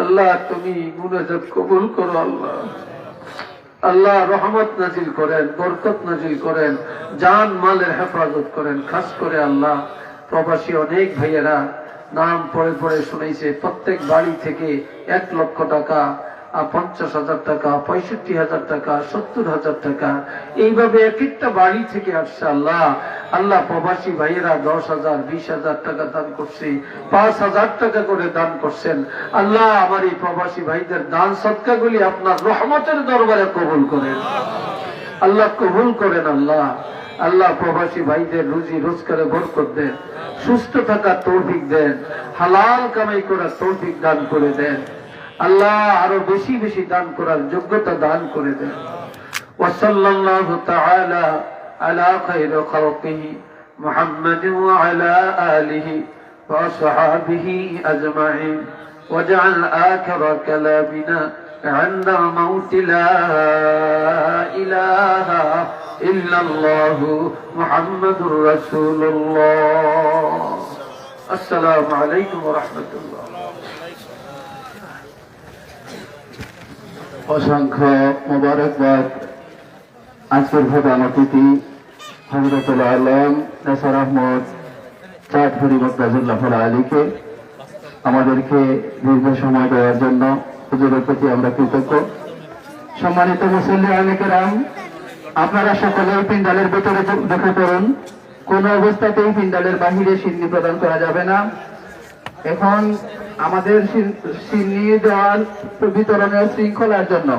আল্লাহ তুমি মুনাজাত কবুল করো আল্লাহ। আল্লাহ রহমত নাজিল করেন, বরকত নাজিল করেন, জান মালের হেফাজত করেন। খাস করে আল্লাহ প্রবাসী অনেক ভাইয়েরা নাম পড়ে পড়ে শুনেছে, প্রত্যেক বাড়ি থেকে 1 লক্ষ টাকা, 50,000 টাকা, 65,000 টাকা, 70,000 টাকা, এইভাবে এক একটা বাড়ি থেকে আসছে। আল্লাহ আল্লাহ প্রবাসী ভাইয়েরা 10,000, 20,000 টাকা দান করছে, 5,000 টাকা করে দান করছেন। আল্লাহ আমার এই প্রবাসী ভাইদের দান সদকাগুলি আপনার রহমতের দরবারে কবুল করেন আল্লাহ, কবুল করেন আল্লাহ। আল্লাহ প্রবাসী ভাইদের রুজি রোজগারে বরকত দেন, সুস্থ থাকার তৌফিক দেন, হালাল কামাই করার তৌফিক দান করে দেন। আল্লাহ আরো বেশি বেশি দান করার যোগ্যতা দান করে দেন। وصلى الله تعالى على خير خلقه محمد وعلى آله وأصحابه أجمعين واجعل آخر كلامنا عند الموت لا إله إلا الله محمد رسول الله السلام عليكم ورحمة الله অসংখ্য মোবারকবাদ আজকের প্রধান অতিথি হযরতুল আলম নাসর আহমদ চাঁদপুরি মুক্তাজুল্লাহ আলীকে আমাদেরকে দীর্ঘ সময় দেওয়ার জন্য হুজুরের প্রতি আমরা কৃতজ্ঞ। সম্মানিত মুসল্লি কেরাম, আপনারা সকলেই পিন্ডালের ভিতরে ঢুকে পড়ুন। কোন অবস্থাতেই পিন্ডালের বাহিরে সিন্নি প্রদান করা যাবে না। এখন আমাদের সিন্নি দেওয়ার বিতরণের শৃঙ্খলার জন্য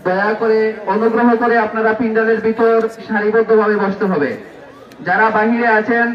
দয়া করে অনুগ্রহ করে আপনারা পিন্ডালের ভিতর সারিবদ্ধভাবে বসতে হবে। যারা বাহিরে আছেন